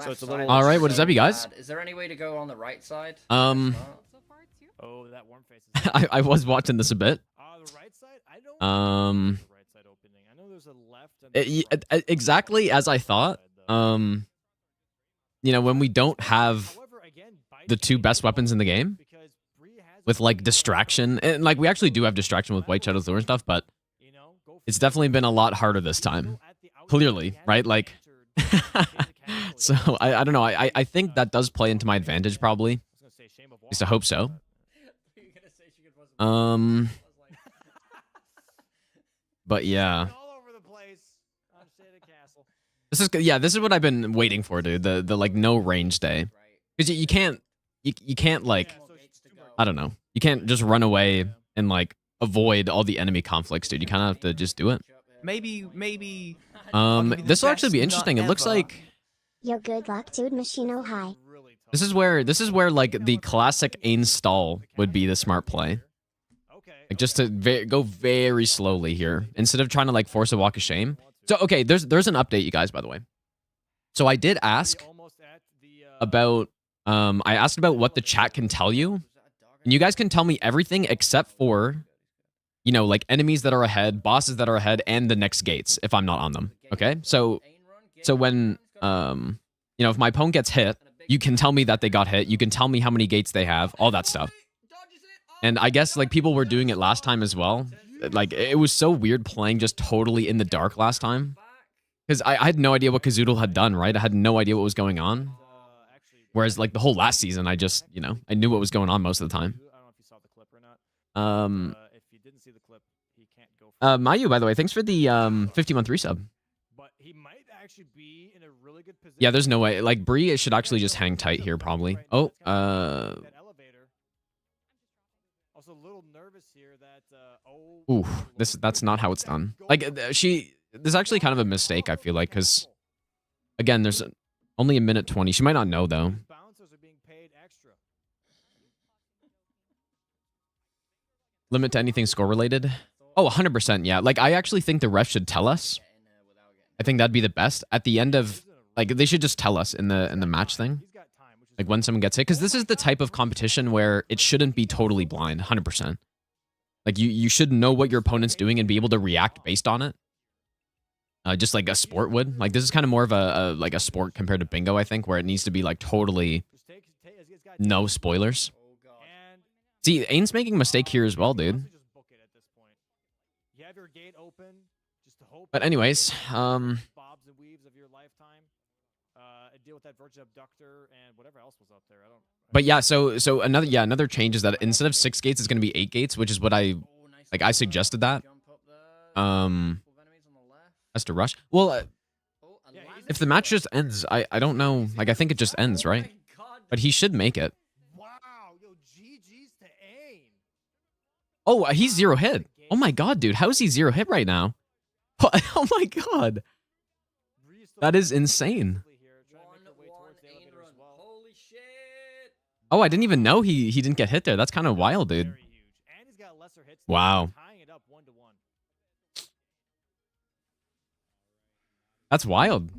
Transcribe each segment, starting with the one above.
So it's a little. All right, what is up, you guys? Is there any way to go on the right side? Oh, that warm face. I was watching this a bit. The right side. I don't. The right side opening. I know there's a left. And Exactly as I thought. You know, when we don't have the two best weapons in the game, with like distraction, and like we actually do have distraction with White Shadow's Lure and stuff, but it's definitely been a lot harder this time. Clearly, right? Like, so I don't know. I think that does play into my advantage probably. At least I hope so. But yeah. This is what I've been waiting for, dude. The like no range day. Because you can't like, I don't know. You can't just run away and like avoid all the enemy conflicts, dude. You kind of have to just do it. Maybe. This will actually be interesting. It looks like Yo, good luck, dude. Machino high. this is where like the classic Ain stall would be the smart play. Like just to go very slowly here instead of trying to like force a walk of shame. So okay, there's an update, you guys, by the way. So I did ask about I asked about what the chat can tell you, and you guys can tell me everything except for, you know, like enemies that are ahead, bosses that are ahead, and the next gates if I'm not on them. Okay, so when you know, if my opponent gets hit, you can tell me that they got hit. You can tell me how many gates they have, all that stuff. And I guess like people were doing it last time as well. Like it was so weird playing just totally in the dark last time. Because I had no idea what Kazoodle had done, right? I had no idea what was going on. Whereas like the whole last season, I just, you know, I knew what was going on most of the time. I don't know if you saw the clip or not. If you didn't see the clip, he can't go. Mayu, by the way, thanks for the 50-month resub. But he might actually be in a really good position. Yeah, there's no way. Like Bree should actually just hang tight here, probably. Oh, that elevator. Also a little nervous here that ooh, that's not how it's done. Like this is actually kind of a mistake, I feel like, because again, there's only a minute 20. She might not know though. Bouncers are being paid extra. Limit to anything score related. Oh, 100%. Yeah. Like I actually think the ref should tell us. I think that'd be the best at the end of, like, they should just tell us in the match thing, like when someone gets hit, because this is the type of competition where it shouldn't be totally blind. 100%. Like you should know what your opponent's doing and be able to react based on it. Just like a sport would. Like this is kind of more of a sport compared to bingo, I think, where it needs to be like totally no spoilers. See, Ain's making a mistake here as well, dude. But anyways, but yeah, so another change is that instead of 6 gates, it's gonna be 8 gates, which is what I suggested that. Has to rush. Well, if the match just ends, I don't know. Like I think it just ends, right? But he should make it. Wow, yo, GG's to Ain. Oh, he's 0 hit. Oh my god, dude, how is he 0 hit right now? Oh my god, that is insane. Oh, I didn't even know he didn't get hit there. That's kind of wild, dude. Wow. That's wild.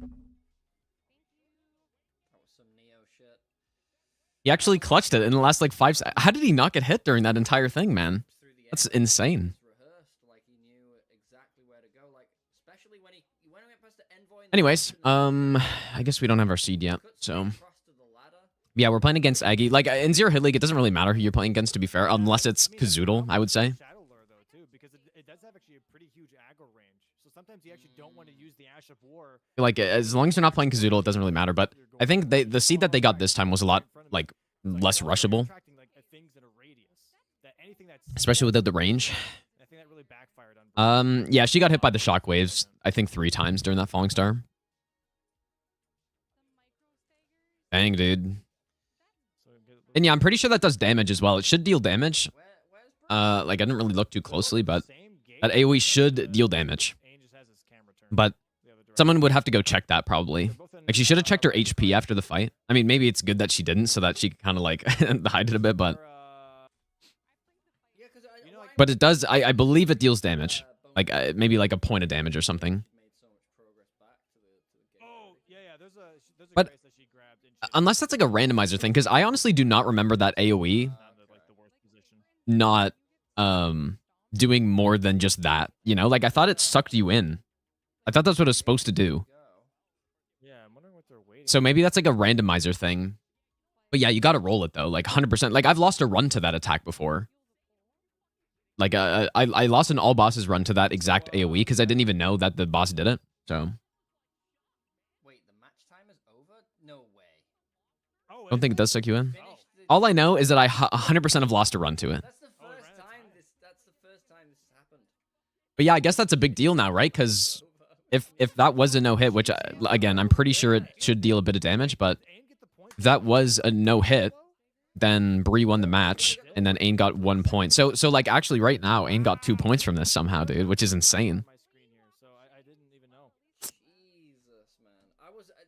He actually clutched it in the last like 5 seconds. How did he not get hit during that entire thing, man? That's insane. Anyways, I guess we don't have our seed yet, so yeah, we're playing against Aggie. Like in 0 hit league, it doesn't really matter who you're playing against, to be fair, unless it's Kazoodle, I would say. Sometimes you actually don't want to use the Ash of War. Like as long as you're not playing Kazoodle, it doesn't really matter. But I think the seed that they got this time was a lot like less rushable, especially without the range. Yeah, she got hit by the shockwaves, I think 3 times during that Falling Star. Dang, dude. And yeah, I'm pretty sure that does damage as well. It should deal damage. Like I didn't really look too closely, but that AoE should deal damage. But someone would have to go check that probably. Like she should have checked her HP after the fight. I mean, maybe it's good that she didn't, so that she kind of like hide it a bit, but it does. I believe it deals damage, like maybe like a point of damage or something. But Unless that's like a randomizer thing, because I honestly do not remember that AoE not doing more than just that. You know, like I thought it sucked you in. I thought that's what it was supposed to do. Yeah, I'm wondering what they're waiting. So maybe that's like a randomizer thing. But yeah, you got to roll it though, like 100%. Like I've lost a run to that attack before. Like I lost an all bosses run to that exact AoE because I didn't even know that the boss did it. So Wait, the match time is over? No way. Oh, I don't think it does suck you in. Finish the- All I know is that I 100% have lost a run to it. That's the first time this. That's the first time this has happened. But yeah, I guess that's a big deal now, right? Because if that was a no hit, which again I'm pretty sure it should deal a bit of damage, but if that was a no hit, then Bree won the match, and then Ain got 1 point. So like actually right now, Ain got 2 points from this somehow, dude, which is insane. My screen here, so I didn't even know. Jesus, man.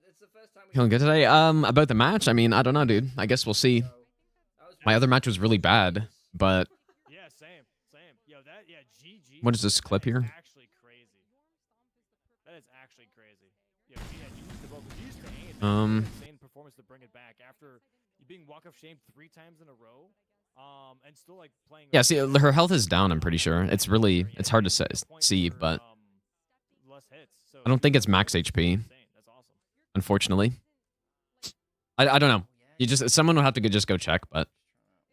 It's the first time. Feeling good today? About the match, I mean, I don't know, dude. I guess we'll see. My other match was really bad, but Yeah, same. Yo, that GG. What is this clip here? Actually crazy. That is actually crazy. Yeah, you used the vocal. You used the aim. Insane performance to bring it back after you being walk of shame 3 times in a row. And still like playing. yeah, see, her health is down, I'm pretty sure. It's hard to see, but less hits. So I don't think it's max HP, insane. That's awesome. unfortunately. I don't know. Someone would have to just go check, but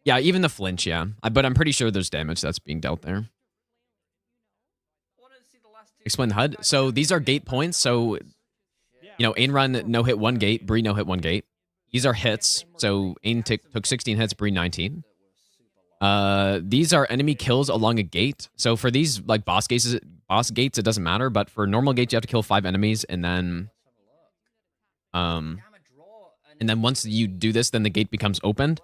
yeah, even the flinch, yeah. But I'm pretty sure there's damage that's being dealt there. Explain the HUD. So these are gate points. So, you know, Ain run no hit 1 gate, Bree no hit 1 gate. These are hits. So Ain took 16 hits, Bree 19. These are enemy kills along a gate. So for these like boss gates, it doesn't matter. But for normal gates, you have to kill 5 enemies, and then once you do this, then the gate becomes opened.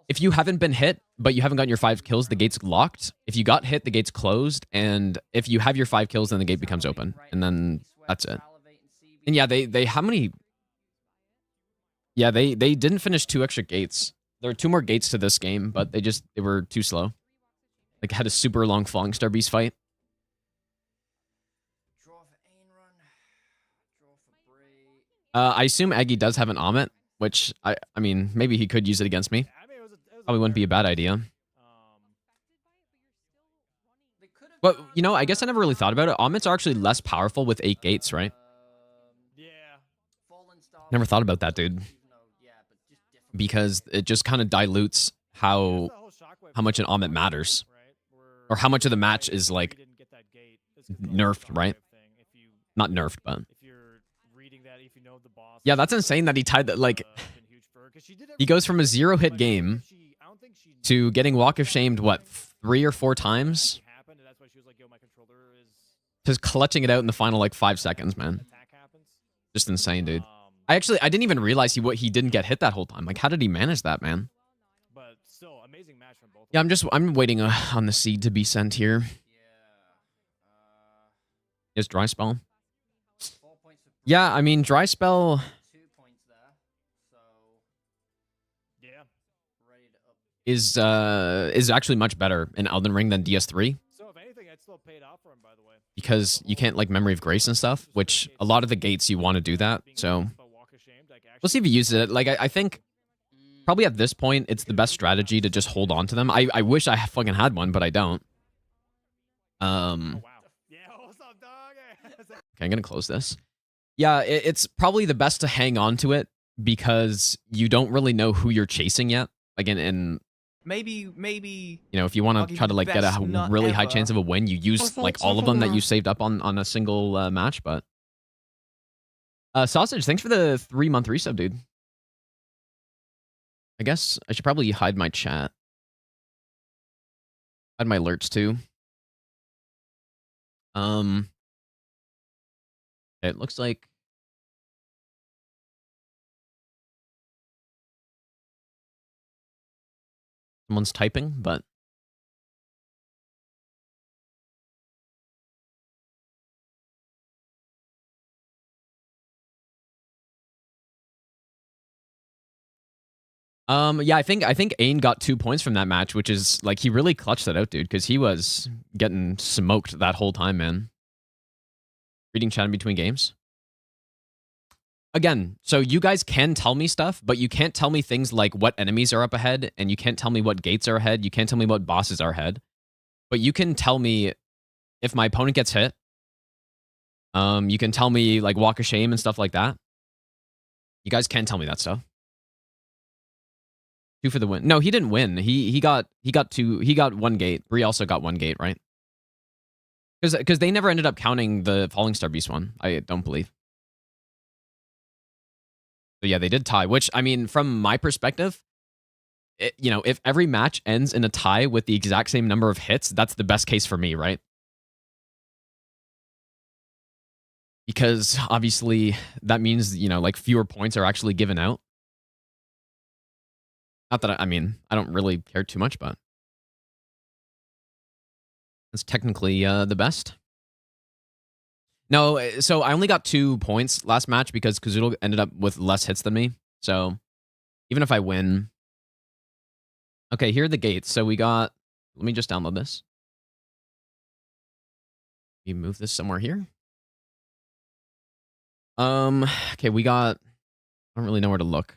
If you haven't been hit, but you haven't gotten your 5 kills, the gate's locked. If you got hit, the gate's closed. And if you have your 5 kills, then the gate becomes open. And then that's it. And yeah, they how many? Yeah, they didn't finish 2 extra gates. There are 2 more gates to this game, but they were too slow. Like had a super long Falling Star Beast fight. I assume Aggie does have an Amit, which I mean maybe he could use it against me. I mean, it was a Probably wouldn't be a bad idea. But, you know, I guess I never really thought about it. Omits are actually less powerful with 8 gates, right? Yeah. Never thought about that, dude. Because it just kind of dilutes how much an Omit matters. Or how much of the match is, like, nerfed, right? Not nerfed, but... Yeah, that's insane that he tied that, like... He goes from a 0-hit game to getting Walk of Shamed, what, 3 or 4 times? To clutching it out in the final, like, 5 seconds, man. Just insane, dude. I didn't even realize he didn't get hit that whole time. Like, how did he manage that, man? But still, amazing match from both. Yeah, I'm waiting on the seed to be sent here. Is Dry Spell? Yeah, I mean, Dry Spell... is actually much better in Elden Ring than DS3. So if anything, I'd still paid off for him, by the way. Because you can't like Memory of Grace and stuff, which a lot of the gates you want to do that. So we'll see if he uses it. Like I think probably at this point it's the best strategy to just hold on to them. I wish I fucking had one, but I don't. Oh, wow. Yeah, what's up, dog? Okay, I'm gonna close this. Yeah, it's probably the best to hang on to it because you don't really know who you're chasing yet. Again, and maybe you know, if you want to try to like get a really high chance of a win, you use like all of them that you saved up on a single match. But Sausage, thanks for the 3-month resub, dude. I guess I should probably hide my chat. Hide my alerts too. It looks like someone's typing, but yeah, I think Ain got 2 points from that match, which is like he really clutched that out, dude, because he was getting smoked that whole time, man. Reading chat in between games. again, so you guys can tell me stuff, but you can't tell me things like what enemies are up ahead, and you can't tell me what gates are ahead. You can't tell me what bosses are ahead. But you can tell me if my opponent gets hit. You can tell me like walk of shame and stuff like that. You guys can tell me that stuff. 2 for the win. No, he didn't win. He got 2. He got 1 gate. Bree also got 1 gate, right? Because they never ended up counting the Falling Star Beast one. I don't believe. So yeah, they did tie. Which, I mean, from my perspective, if every match ends in a tie with the exact same number of hits, that's the best case for me, right? Because obviously that means, like fewer points are actually given out. Not that I don't really care too much, but it's technically the best. No, so I only got 2 points last match because Kazoodle ended up with less hits than me. So even if I win. Okay, here are the gates. So we got, let me just download this. You move this somewhere here. Okay, we got, I don't really know where to look.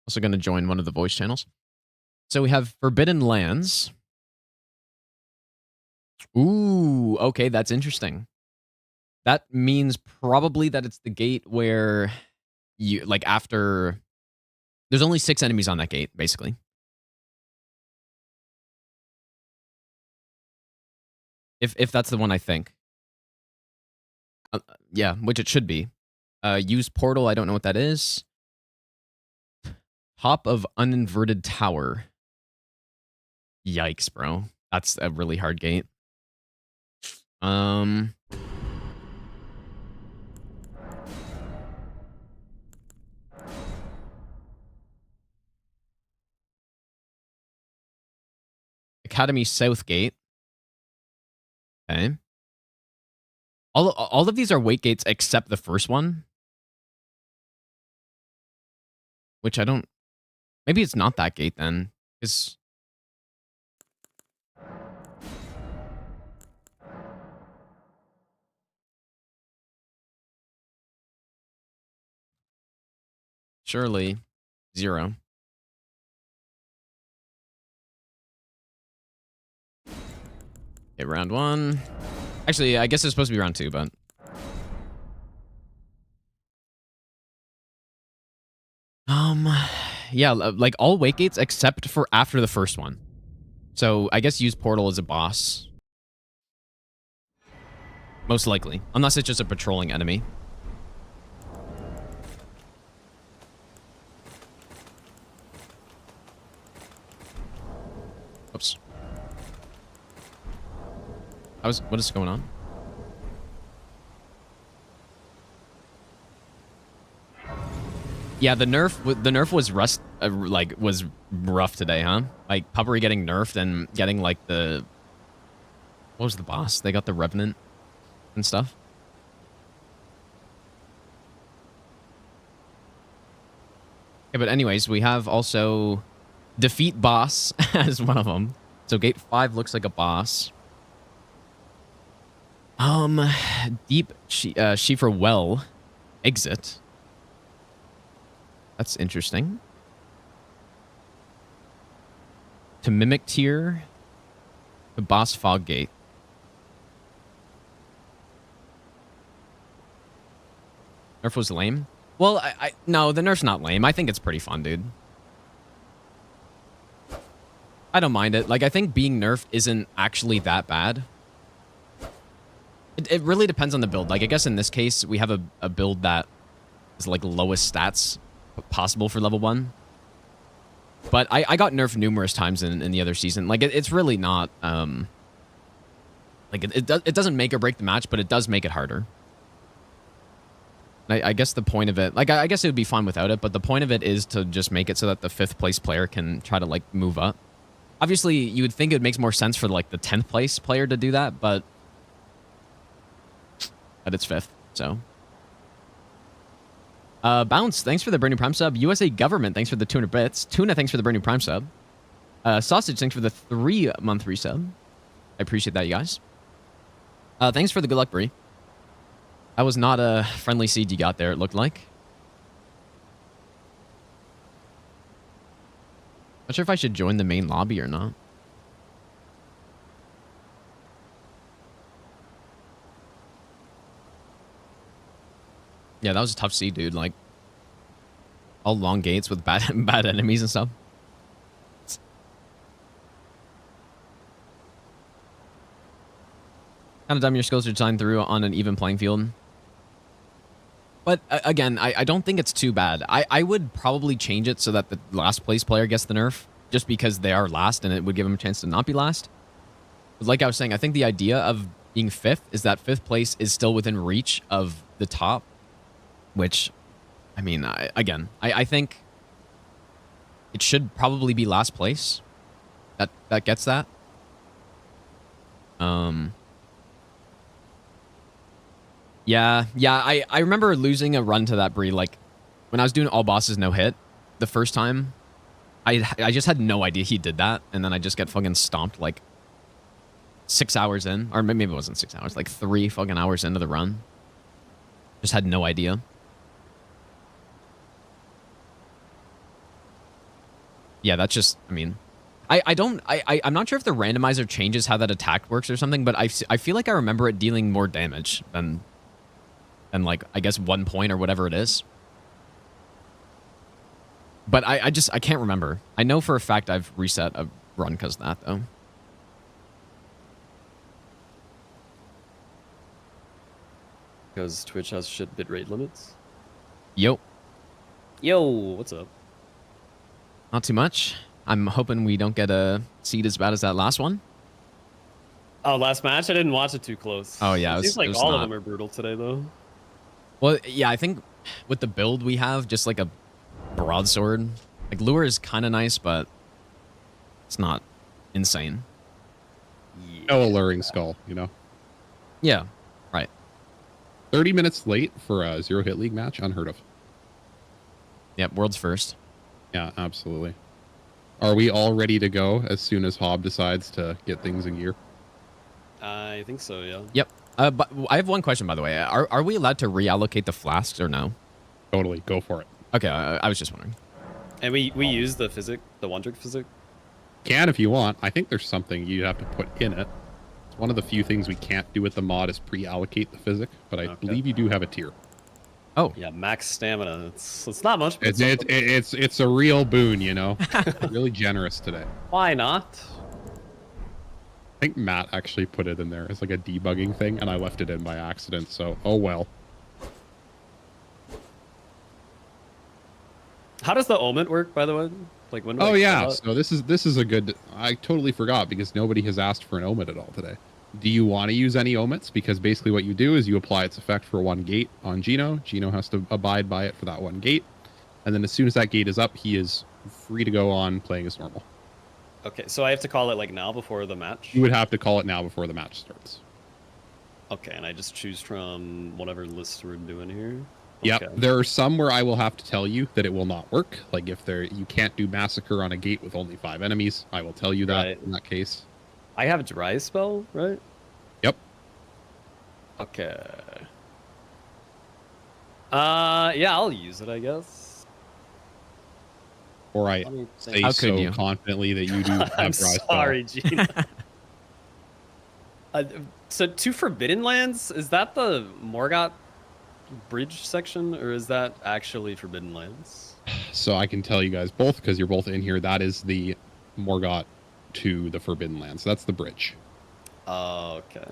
Also going to join one of the voice channels. So we have Forbidden Lands. Ooh, okay, that's interesting. That means probably that it's the gate where you, like, after... There's only 6 enemies on that gate, basically. If that's the one I think. Yeah, which it should be. Use portal, I don't know what that is. Top of uninverted tower. Yikes, bro. That's a really hard gate. Academy South Gate. Okay. All of these are weight gates except the first one. Which I don't... Maybe it's not that gate then. Because... Surely 0. Okay, round 1. Actually, I guess it's supposed to be round 2, but... Yeah, like all weight gates except for after the first one. So I guess use portal as a boss. Most likely. Unless it's just a patrolling enemy. Oops. What is going on? Yeah, the nerf was rough today, huh? Like Puppery getting nerfed and getting like the... What was the boss? They got the Revenant and stuff. Okay, but anyways, we have also defeat boss as one of them. So gate 5 looks like a boss. Deep Schiefer Well exit. That's interesting. To Mimic Tier. To Boss Fog Gate. Nerf was lame? Well, no, the nerf's not lame. I think it's pretty fun, dude. I don't mind it. Like, I think being nerfed isn't actually that bad. It really depends on the build. Like, I guess in this case, we have a build that is, like, lowest stats possible for level 1. But I got nerfed numerous times in the other season. Like, it's really not... like, it doesn't make or break the match, but it does make it harder. I guess the point of it... Like, I guess it would be fun without it, but the point of it is to just make it so that the 5th place player can try to, like, move up. Obviously, you would think it makes more sense for, like, the 10th place player to do that, but it's 5th, so... Bounce, thanks for the brand new Prime sub. USA Government, thanks for the 200 bits. Tuna, thanks for the brand new Prime sub. Sausage, thanks for the 3-month resub. I appreciate that, you guys. Thanks for the good luck, Bree. That was not a friendly seed you got there, it looked like. Not sure if I should join the main lobby or not. Yeah, that was a tough seed, dude. Like, all long gates with bad bad enemies and stuff. Kind of dumb your skills to design through on an even playing field. But again, I don't think it's too bad. I would probably change it so that the last place player gets the nerf, just because they are last and it would give them a chance to not be last. But like I was saying, I think the idea of being 5th is that 5th place is still within reach of the top, which, I mean, I think it should probably be last place that gets that. Yeah, I remember losing a run to that Bree, like, when I was doing all bosses no hit, the first time, I just had no idea he did that, and then I just get fucking stomped, like, 6 hours in, or maybe it wasn't 6 hours, like 3 fucking hours into the run. Just had no idea. Yeah, that's just, I mean, I'm not sure if the randomizer changes how that attack works or something, but I feel like I remember it dealing more damage than like, I guess 1 point or whatever it is. But I can't remember. I know for a fact I've reset a run because of that, though. Because Twitch has shit bitrate limits. Yo. Yo, what's up? Not too much. I'm hoping we don't get a seed as bad as that last one. Oh, last match? I didn't watch it too close. Oh, yeah. It seems like all of them are brutal today, though. Well, yeah, I think with the build we have, just like a broadsword. Like, lure is kind of nice, but it's not insane. No alluring skull, you know? Yeah, right. 30 minutes late for a 0-hit league match? Unheard of. Yep, world's first. Yeah, absolutely. Are we all ready to go as soon as Hob decides to get things in gear? I think so, yeah. Yep. But I have one question, by the way. Are we allowed to reallocate the flasks or no? Totally. Go for it. Okay, I was just wondering. And we use the physic, the one-trick physic. Can if you want. I think there's something you have to put in it. It's one of the few things we can't do with the mod is pre-allocate the physic, but I believe you do have a tier. Oh. Yeah, max stamina. It's not much, but it's a real boon, you know? Really generous today. Why not? I think Matt actually put it in there as like a debugging thing, and I left it in by accident, so oh well. How does the omen work, by the way? Like when? Oh yeah, so this is a good. I totally forgot because nobody has asked for an omen at all today. Do you want to use any omits? Because basically what you do is you apply its effect for one gate on Gino. Gino has to abide by it for that one gate, and then as soon as that gate is up, he is free to go on playing as normal. Okay, so I have to call it like now before the match? You would have to call it now before the match starts. Okay, and I just choose from whatever list we're doing here? Yep, Okay. there are some where I will have to tell you that it will not work. Like if you can't do Massacre on a gate with only 5 enemies, I will tell you that Right. in that case. I have a dry spell, right? Yep. Okay. Yeah, I'll use it, I guess. Or I Let me say think. How could so you? confidently that you do have I'm dry spell. sorry, Gina. So 2 Forbidden Lands, is that the Morgott bridge section, or is that actually Forbidden Lands? So I can tell you guys both because you're both in here. That is the Morgott to the Forbidden Lands. That's the bridge. Oh, okay.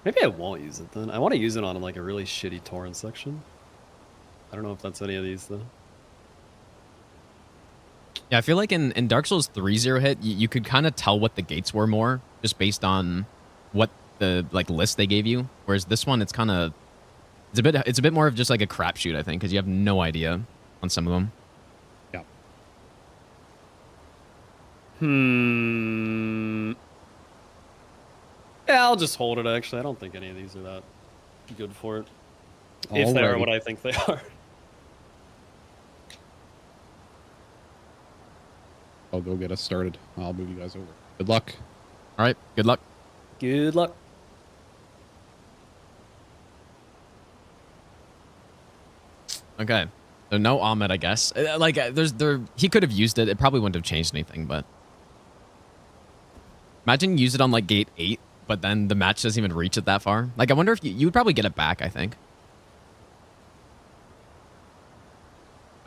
Maybe I won't use it then. I want to use it on like a really shitty torrent section. I don't know if that's any of these though. Yeah, I feel like in Dark Souls 3 0-hit, you could kind of tell what the gates were more, just based on what the like list they gave you. Whereas this one, it's kind of it's a bit more of just like a crapshoot, I think, because you have no idea on some of them. Yeah. Yeah, I'll just hold it actually. I don't think any of these are that good for it. If they are Alrighty. what I think they are. I'll go get us started. I'll move you guys over. Good luck. All right, good luck. Good luck. Okay. So no Ahmed, I guess. Like, he could have used it. It probably wouldn't have changed anything, but... Imagine you use it on, like, gate 8, but then the match doesn't even reach it that far. Like, I wonder if you would probably get it back, I think.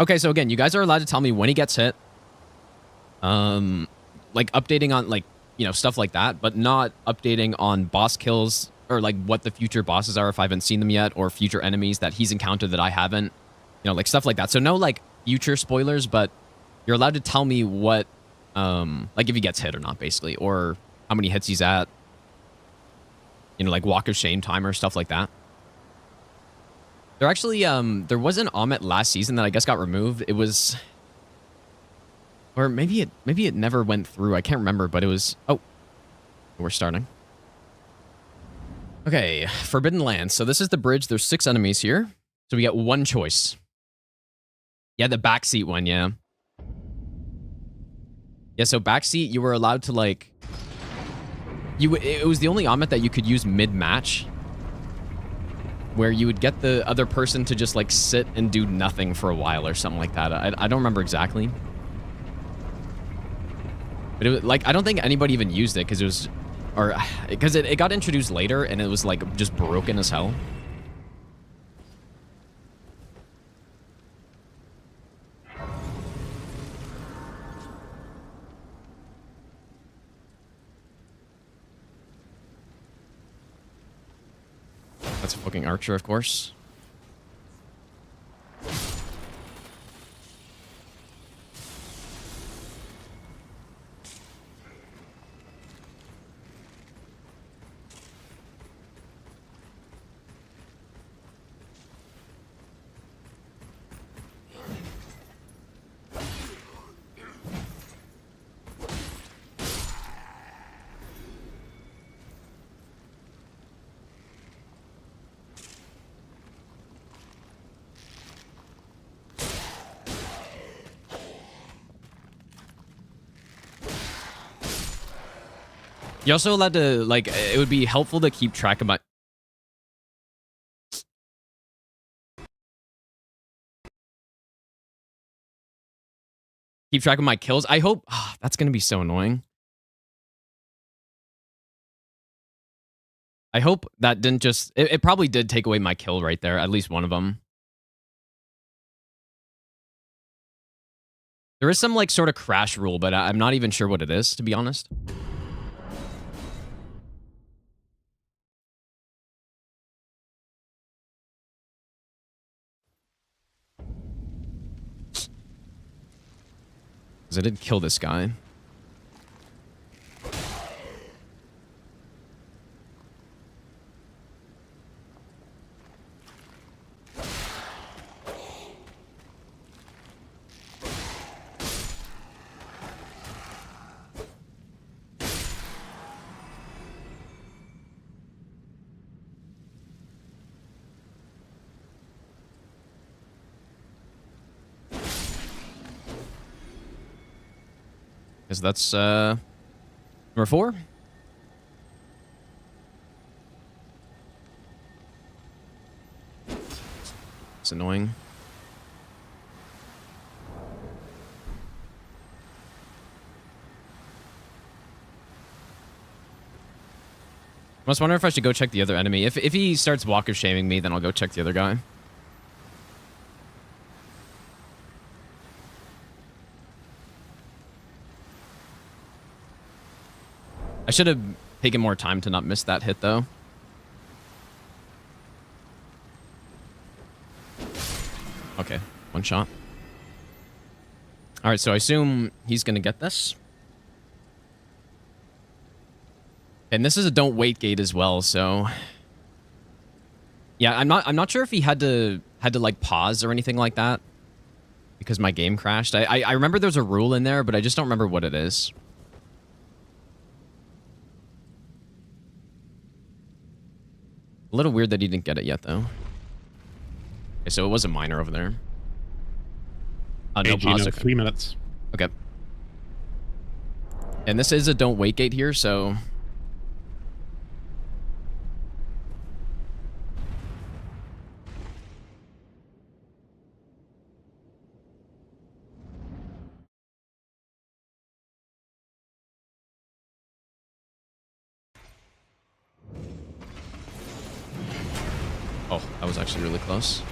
Okay, so again, you guys are allowed to tell me when he gets hit. Like, updating on, like, you know, stuff like that, but not updating on boss kills or, like, what the future bosses are if I haven't seen them yet, or future enemies that he's encountered that I haven't. You know, like, stuff like that. So no, like, future spoilers, but you're allowed to tell me what, like, if he gets hit or not, basically, or how many hits he's at. You know, like, Walk of Shame timer, stuff like that. There actually, there was an Amit last season that I guess got removed. It was... Or maybe it never went through. I can't remember, but it was... Oh. We're starting. Okay, Forbidden Lands. So this is the bridge. There's 6 enemies here. So we get one choice. Yeah, the backseat one, yeah. Yeah, so backseat, you were allowed to, like... It was the only Amit that you could use mid-match. Where you would get the other person to just, like, sit and do nothing for a while or something like that. I don't remember exactly. But it was, like, I don't think anybody even used it because it was... Or... Because it got introduced later and it was, like, just broken as hell. That's a fucking archer, of course. You're also allowed to, like, it would be helpful to keep track of my... Keep track of my kills. I hope... Oh, that's going to be so annoying. I hope that didn't just... It probably did take away my kill right there. At least one of them. There is some, like, sort of crash rule, but I'm not even sure what it is, to be honest. Because I did kill this guy. Because that's number 4. It's annoying. I was wondering if I should go check the other enemy. If he starts walk of shaming me, then I'll go check the other guy. I should have taken more time to not miss that hit, though. Okay, one shot. All right, so I assume he's gonna get this. And this is a don't wait gate as well, so yeah, I'm not sure if he had to like pause or anything like that because my game crashed. I remember there's a rule in there, but I just don't remember what it is. A little weird that he didn't get it yet, though. Okay, so it was a minor over there. No pause. Okay. 3 minutes. Okay. And this is a don't wait gate here, so... Oh, that was actually really close.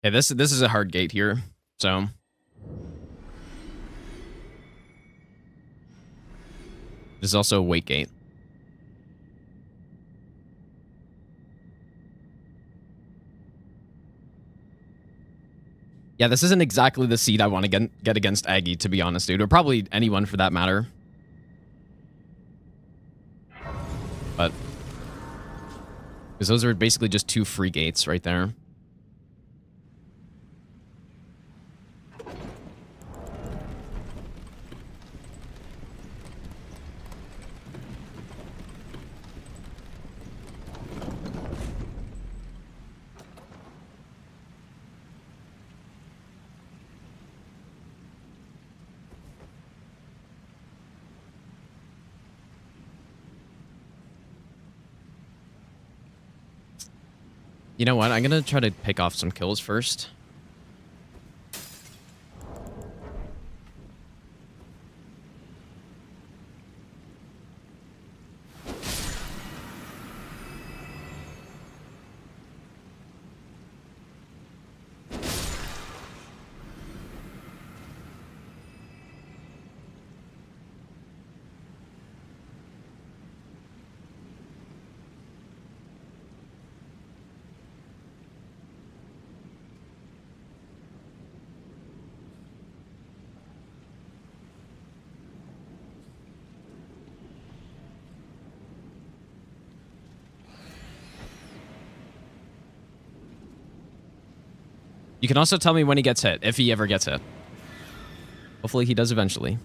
Okay, this is a hard gate here, so this is also a weight gate. Yeah, this isn't exactly the seed I want to get against Aggie, to be honest, dude, or probably anyone for that matter. But because those are basically just 2 free gates right there. You know what? I'm gonna try to pick off some kills first. You can also tell me when he gets hit, if he ever gets hit. Hopefully he does eventually.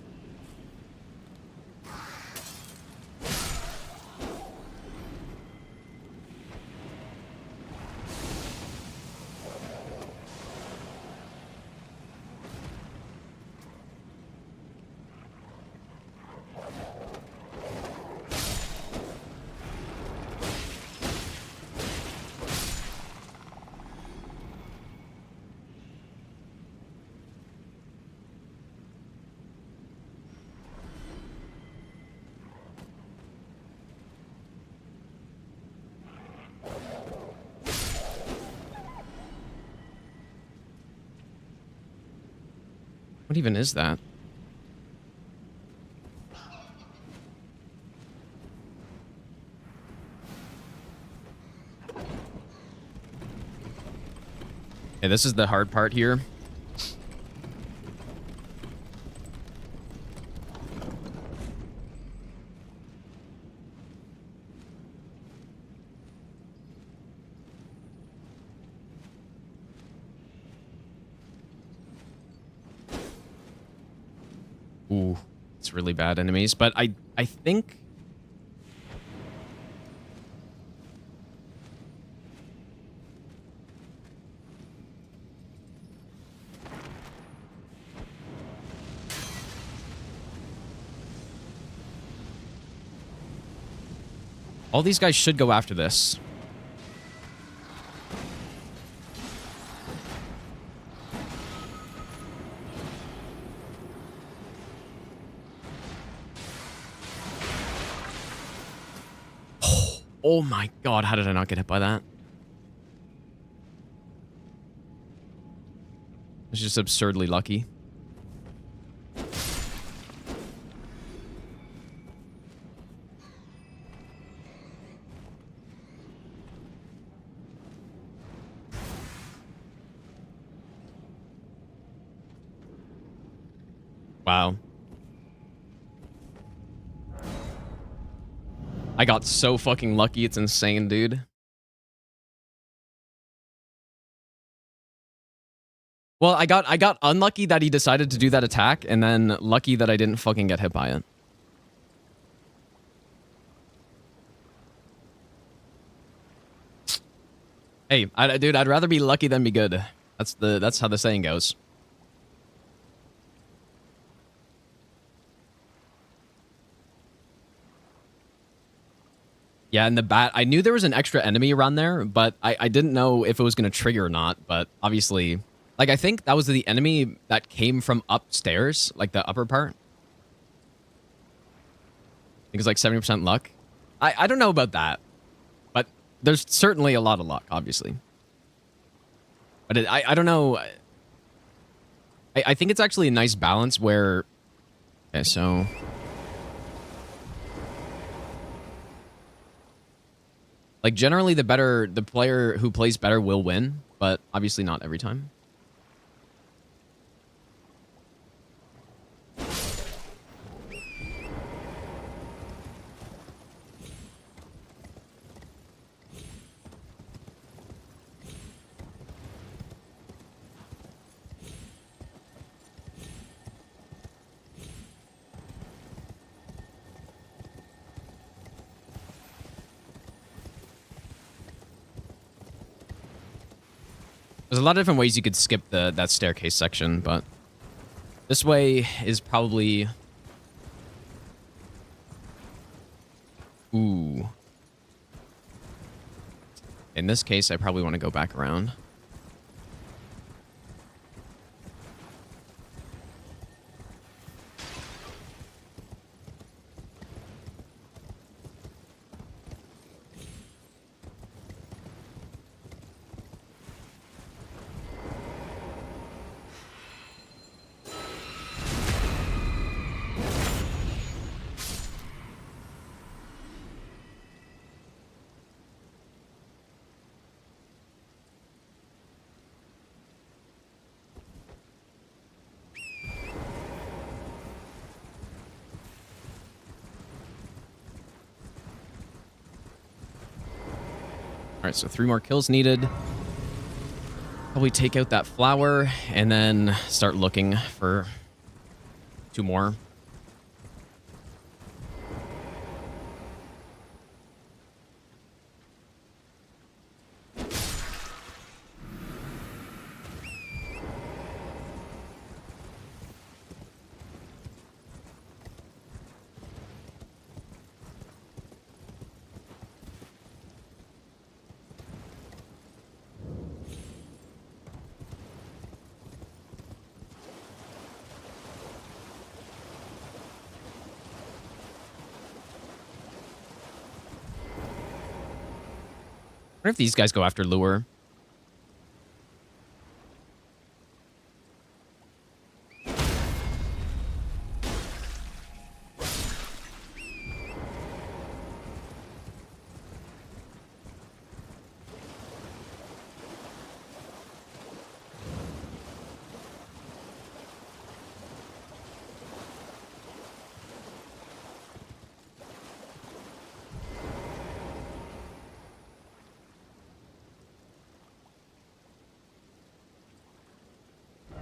What even is that? Okay, this is the hard part here. Ooh, it's really bad enemies, but I think all these guys should go after this. Oh my god, how did I not get hit by that? It's just absurdly lucky. Wow. I got so fucking lucky. It's insane, dude. Well, I got unlucky that he decided to do that attack, and then lucky that I didn't fucking get hit by it. Hey, dude, I'd rather be lucky than be good. That's how the saying goes. Yeah, and the bat, I knew there was an extra enemy around there, but I didn't know if it was going to trigger or not. But obviously, like, I think that was the enemy that came from upstairs, like the upper part. I think it's like 70% luck. I don't know about that, but there's certainly a lot of luck, obviously. But I don't know. I think it's actually a nice balance where... Okay, so... Like, generally, the player who plays better will win, but obviously not every time. There's a lot of different ways you could skip that staircase section, but this way is probably... Ooh. In this case, I probably want to go back around. All right, so 3 more kills needed. Probably take out that flower and then start looking for 2 more. I wonder if these guys go after Lure.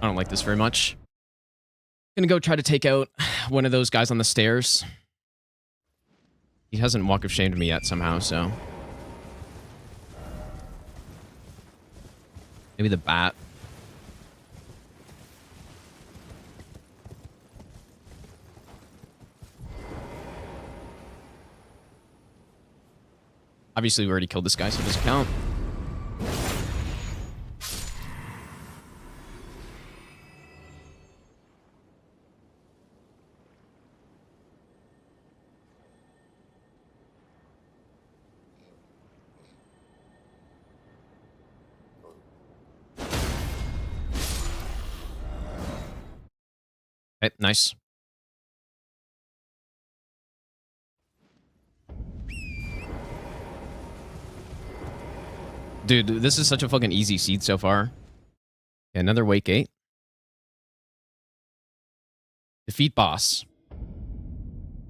I don't like this very much. Gonna go try to take out one of those guys on the stairs. He hasn't walk of shamed me yet somehow, so... Maybe the bat. Obviously, we already killed this guy, so it doesn't count. Okay, nice. Dude, this is such a fucking easy seed so far. Okay, another wake gate. Defeat boss.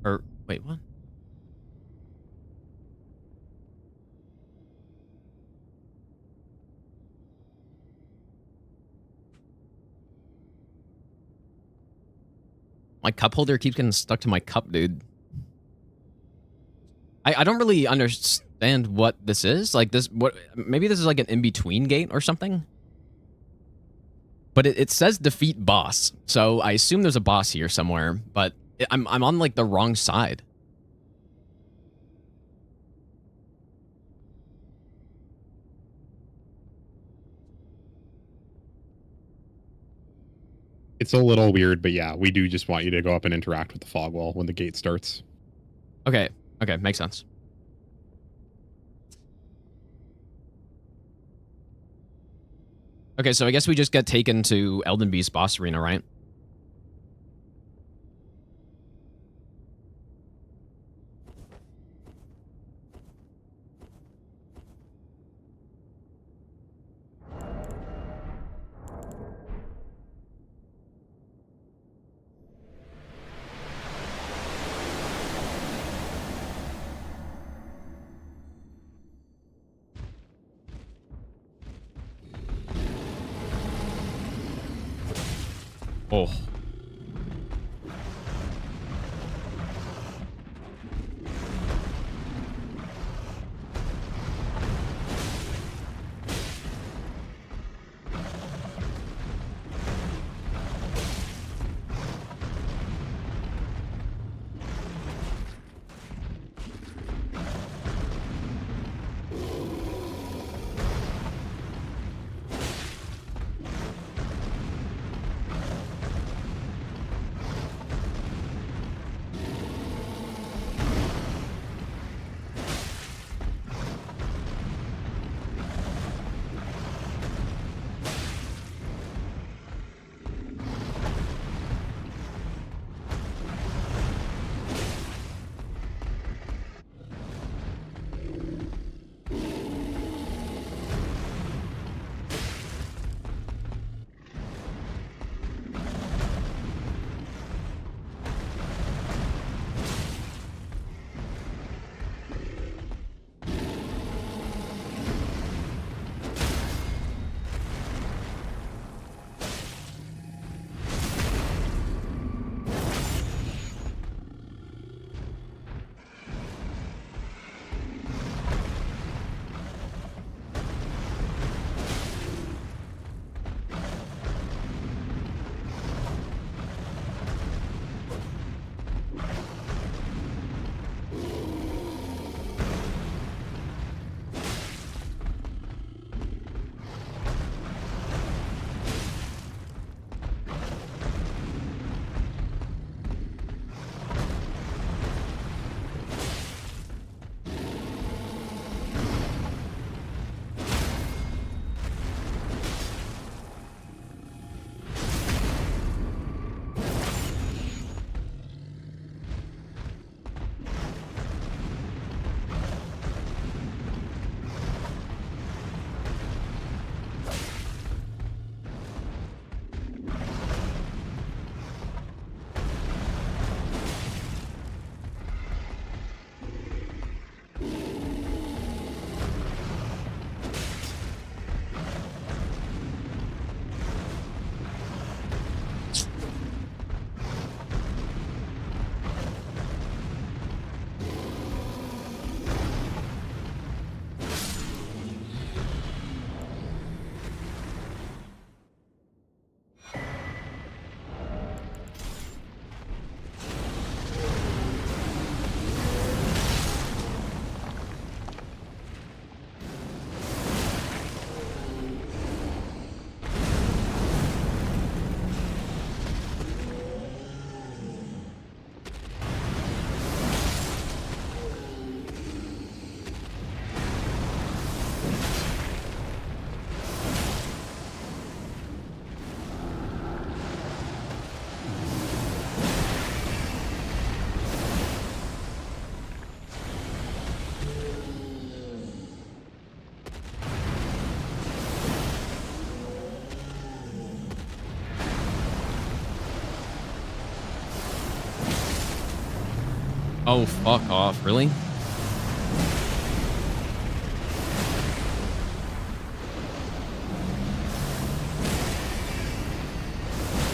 Or wait, what? My cup holder keeps getting stuck to my cup, dude. I don't really understand what this is. Like this, what? Maybe this is like an in-between gate or something. But it says defeat boss, so I assume there's a boss here somewhere. But I'm on like the wrong side. It's a little weird, but yeah, we do just want you to go up and interact with the fog wall when the gate starts. Okay. Okay, makes sense. Okay, so I guess we just get taken to Elden Beast boss arena, right? Oh. Oh, fuck off. Really?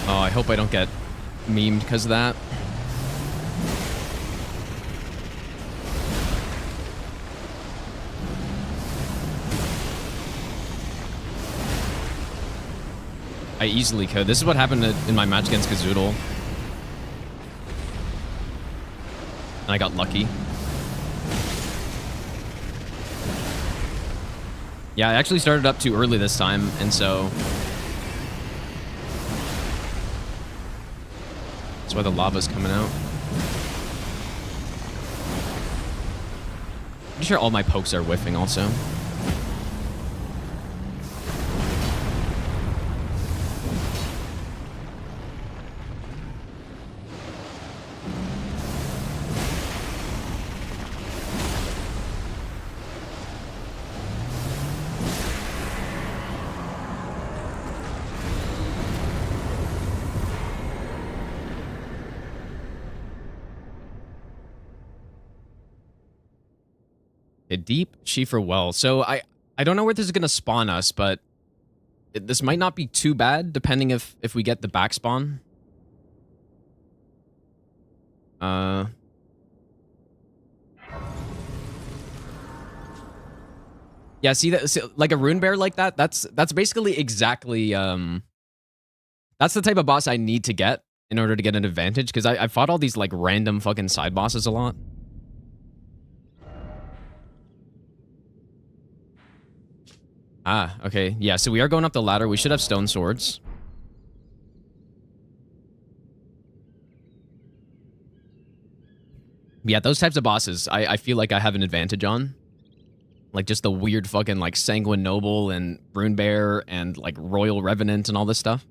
Oh, I hope I don't get memed because of that. I easily could. This is what happened in my match against Kazoodle. And I got lucky. Yeah, I actually started up too early this time, and so... that's why the lava's coming out. Pretty sure all my pokes are whiffing also. A deep Schiefer well. So I don't know where this is gonna spawn us, but this might not be too bad depending if we get the back spawn. Yeah, see that, like a rune bear like that. That's basically exactly that's the type of boss I need to get in order to get an advantage, because I fought all these like random fucking side bosses a lot. Ah, okay. Yeah, so we are going up the ladder. We should have stone swords. Yeah, those types of bosses, I feel like I have an advantage on. Like, just the weird fucking, like, Sanguine Noble and Rune Bear and, like, Royal Revenant and all this stuff.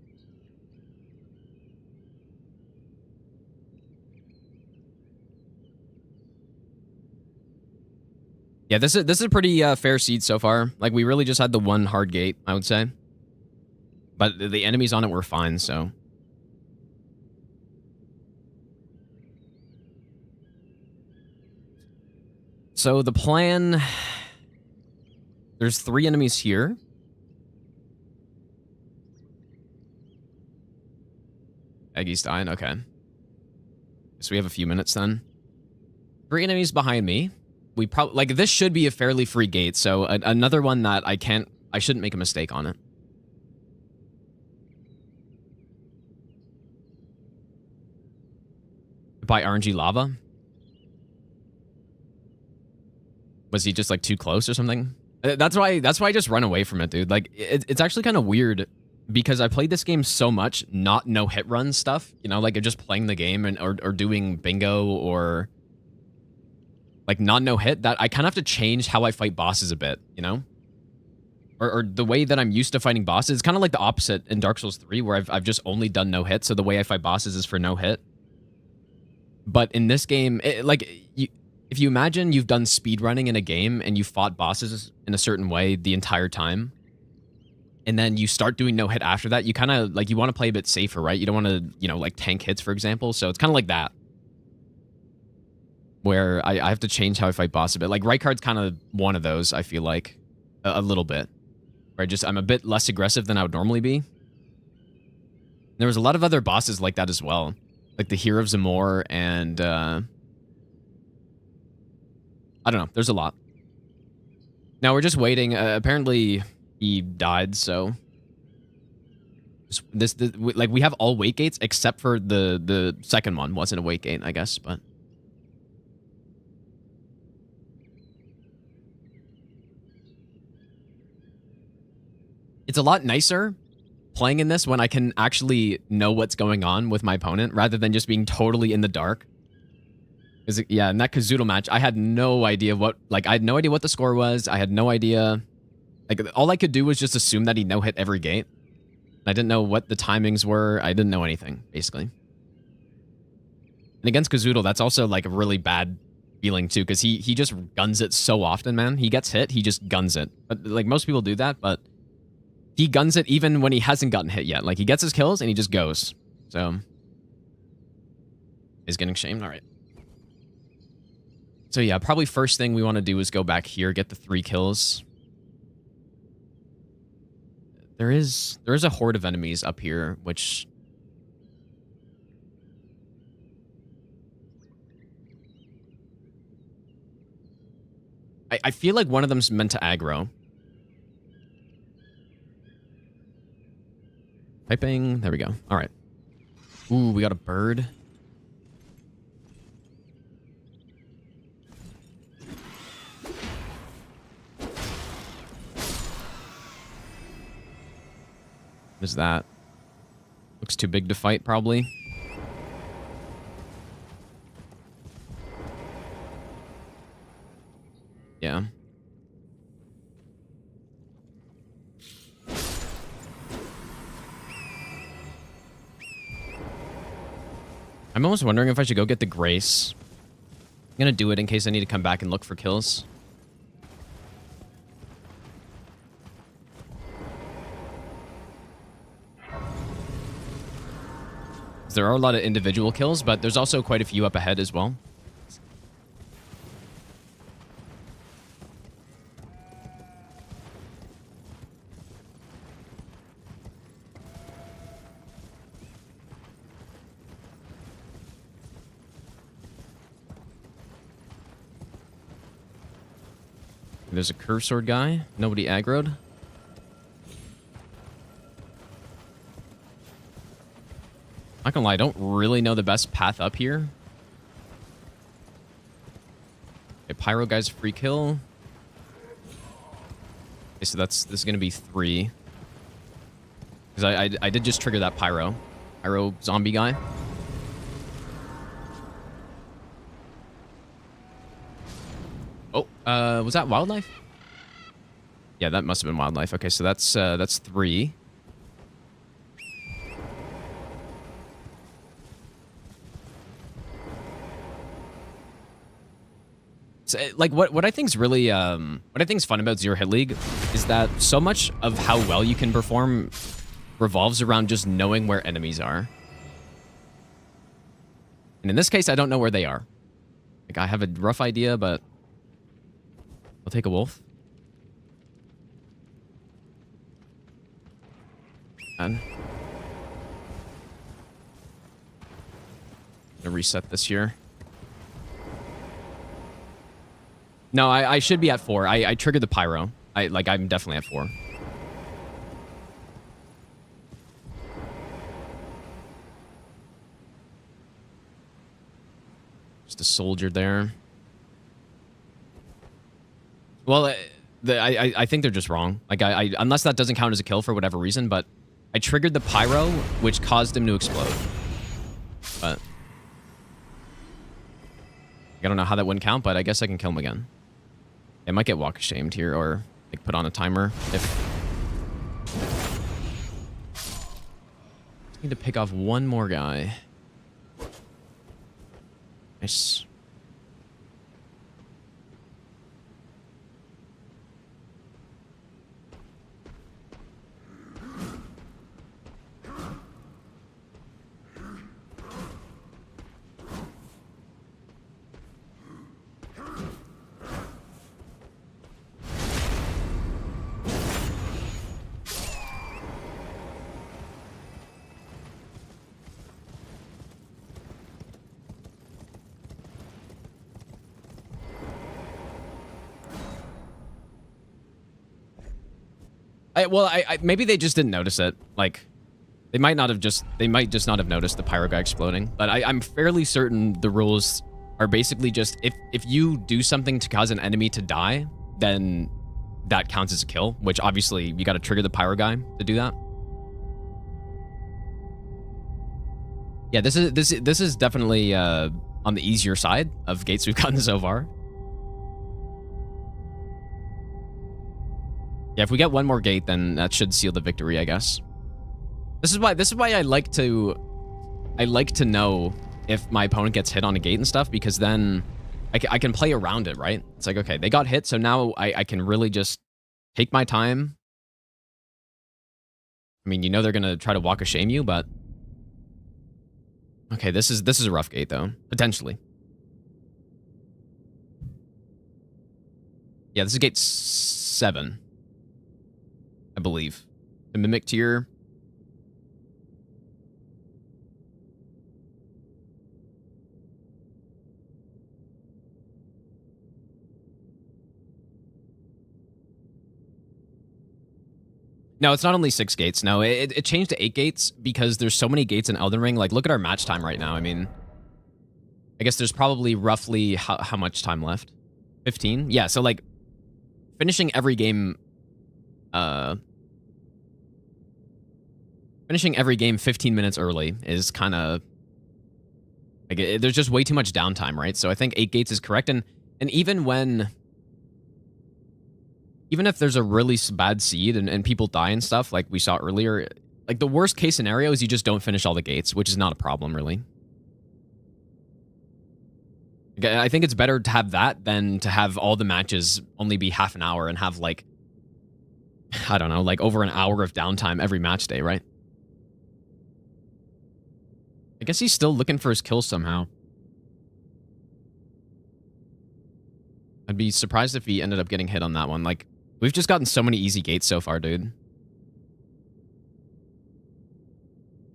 Yeah, this is a pretty fair seed so far. Like, we really just had the one hard gate, I would say. But the enemies on it were fine, so... So the plan... There's 3 enemies here. Eggy's dying, okay. So we have a few minutes then. 3 enemies behind me. We probably, like, this should be a fairly free gate, so another one that I shouldn't make a mistake on it. By RNG lava? Was he just, like, too close or something? That's why I just run away from it, dude. Like, it's actually kind of weird because I played this game so much, not no-hit run stuff, you know, like just playing the game and or doing bingo or like not no-hit, that I kind of have to change how I fight bosses a bit, you know? Or the way that I'm used to fighting bosses. It's kind of like the opposite in Dark Souls 3 where I've just only done no-hit, so the way I fight bosses is for no-hit. But in this game, if you imagine you've done speedrunning in a game and you fought bosses in a certain way the entire time, and then you start doing no-hit after that, you kind of, like, you want to play a bit safer, right? You don't want to, you know, like, tank hits, for example. So it's kind of like that, where I have to change how I fight boss a bit. Like, Rykard's kind of one of those, I feel like, a little bit. Where I'm a bit less aggressive than I would normally be. There was a lot of other bosses like that as well. Like the Hero of Zamor and... I don't know. There's a lot. Now we're just waiting. Apparently he died, so like we have all wait gates except for the second one wasn't a wait gate, I guess, but it's a lot nicer playing in this when I can actually know what's going on with my opponent rather than just being totally in the dark. Yeah, in that Kazoodle match, I had no idea what the score was. I had no idea. Like, all I could do was just assume that he no-hit every gate. I didn't know what the timings were. I didn't know anything, basically. And against Kazoodle, that's also, like, a really bad feeling, too, because he just guns it so often, man. He gets hit, he just guns it. But, like, most people do that, but he guns it even when he hasn't gotten hit yet. Like, he gets his kills, and he just goes. So, he's getting shamed? All right. So yeah, probably first thing we want to do is go back here, get the 3 kills. There is a horde of enemies up here, which... I feel like one of them's meant to aggro. Typing. There we go. All right. Ooh, we got a bird. What is that? Looks too big to fight, probably. Yeah. I'm almost wondering if I should go get the Grace. I'm gonna do it in case I need to come back and look for kills. There are a lot of individual kills, but there's also quite a few up ahead as well. There's a curve sword guy. Nobody aggroed. Not gonna lie, I don't really know the best path up here. Okay, Pyro guy's free kill. Okay, so this is gonna be 3. Because I did just trigger that Pyro zombie guy. Oh, was that wildlife? Yeah, that must have been wildlife. Okay, so that's 3. So, like what I think is really what I think is fun about Zero Hit League is that so much of how well you can perform revolves around just knowing where enemies are. And in this case, I don't know where they are. Like I have a rough idea, but I'll take a wolf. And gonna reset this here. No, I should be at 4. I triggered the Pyro. I'm definitely at 4. Just a soldier there. Well, I think they're just wrong. Like unless that doesn't count as a kill for whatever reason, but I triggered the Pyro, which caused him to explode. But I don't know how that wouldn't count, but I guess I can kill him again. I might get walk of shamed here or like put on a timer if... Need to pick off one more guy. Nice. Maybe they just didn't notice it. Like, they might just not have noticed the Pyro guy exploding. But I'm fairly certain the rules are basically just if you do something to cause an enemy to die, then that counts as a kill. Which obviously you got to trigger the Pyro guy to do that. Yeah, this is definitely on the easier side of gates we've gotten so far. Yeah, if we get one more gate, then that should seal the victory, I guess. This is why I like to know if my opponent gets hit on a gate and stuff, because then I can play around it, right? It's like, okay, they got hit, so now I can really just take my time. I mean, you know they're gonna try to walk of shame you, but okay, this is a rough gate though, potentially. Yeah, this is gate 7, I believe. The Mimic tier. No, it's not only 6 gates. No, it changed to 8 gates because there's so many gates in Elden Ring. Like, look at our match time right now. I mean, I guess there's probably roughly how much time left? 15? Yeah, so, like, finishing every game 15 minutes early is kind of like there's just way too much downtime, right? So I think 8 gates is correct, and even if there's a really bad seed and people die and stuff like we saw earlier, like the worst case scenario is you just don't finish all the gates, which is not a problem really. I think it's better to have that than to have all the matches only be half an hour and have like, I don't know, like over an hour of downtime every match day, right? I guess he's still looking for his kill somehow. I'd be surprised if he ended up getting hit on that one. Like, we've just gotten so many easy gates so far, dude.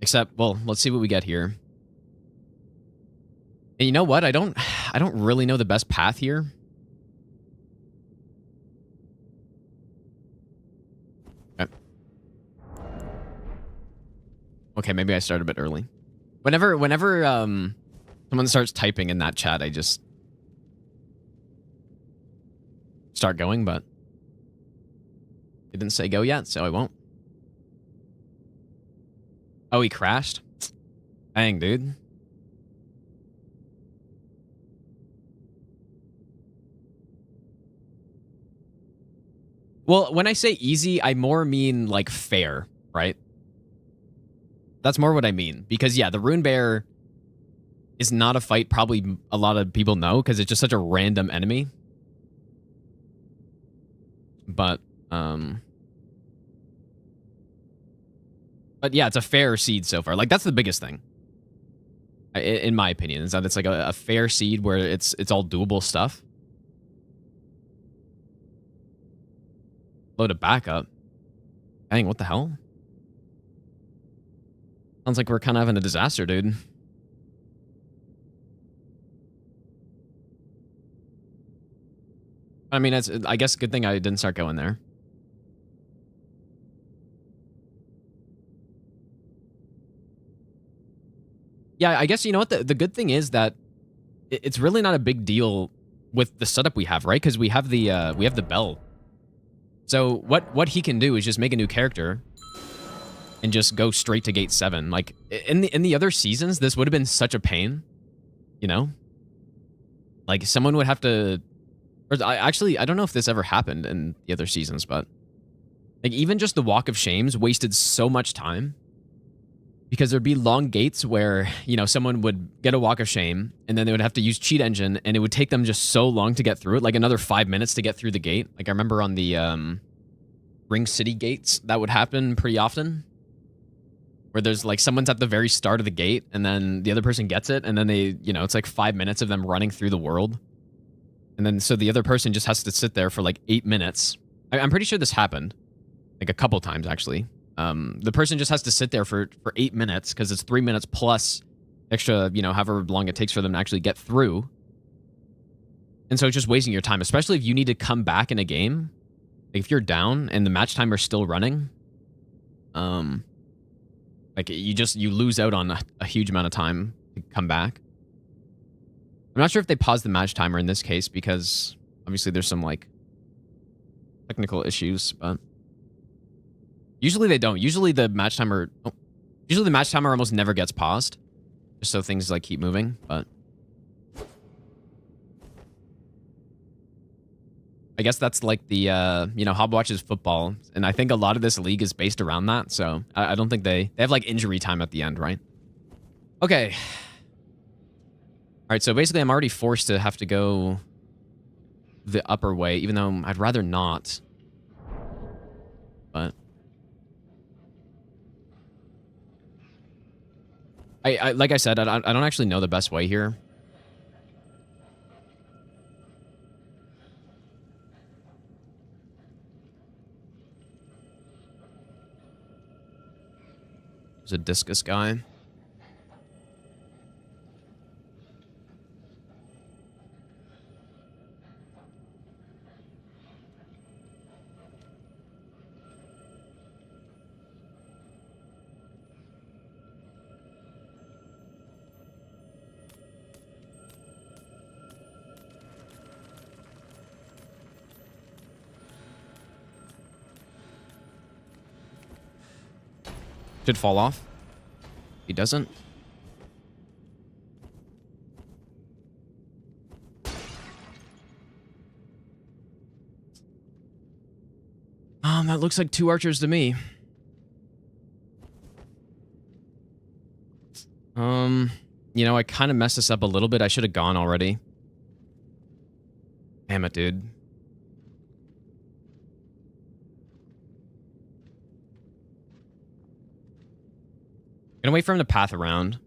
Except, well, let's see what we get here. And you know what? I don't really know the best path here. Okay, maybe I started a bit early. Whenever someone starts typing in that chat, I just start going, but it didn't say go yet, so I won't. Oh, he crashed? Dang, dude. Well, when I say easy, I more mean like fair, right? That's more what I mean. Because yeah, the Rune Bear is not a fight probably a lot of people know because it's just such a random enemy. But yeah, it's a fair seed so far. Like that's the biggest thing, in my opinion, is that it's like a fair seed where it's all doable stuff. Load a backup. Dang, what the hell? Sounds like we're kind of having a disaster, dude. I mean, I guess good thing I didn't start going there. Yeah, I guess you know what the good thing is that it's really not a big deal with the setup we have, right? Because we have the bell. So what he can do is just make a new character and just go straight to gate 7. Like in the other seasons, this would have been such a pain, you know? Like someone would have to, or I don't know if this ever happened in the other seasons, but like even just the Walk of Shames wasted so much time because there'd be long gates where, you know, someone would get a Walk of Shame and then they would have to use Cheat Engine and it would take them just so long to get through it, like another 5 minutes to get through the gate. Like I remember on the Ring City gates, that would happen pretty often. Where there's like someone's at the very start of the gate and then the other person gets it and then they, you know, it's like 5 minutes of them running through the world. And then so the other person just has to sit there for like 8 minutes. I'm pretty sure this happened like a couple times actually. The person just has to sit there for 8 minutes because it's 3 minutes plus extra, you know, however long it takes for them to actually get through. And so it's just wasting your time, especially if you need to come back in a game. Like if you're down and the match timer's still running, like you lose out on a huge amount of time to come back. I'm not sure if they paused the match timer in this case because obviously there's some like technical issues, but usually they don't. Usually the match timer almost never gets paused, just so things like keep moving. But I guess that's like the you know, Hob watches football, and I think a lot of this league is based around that. So I don't think they have like injury time at the end, right? Okay. All right, so basically I'm already forced to have to go the upper way, even though I'd rather not. But I like I said, I don't actually know the best way here. There's a discus guy. Should fall off. He doesn't. That looks like 2 archers to me. You know, I kind of messed this up a little bit. I should have gone already. Damn it, dude. Gonna wait for him to path around.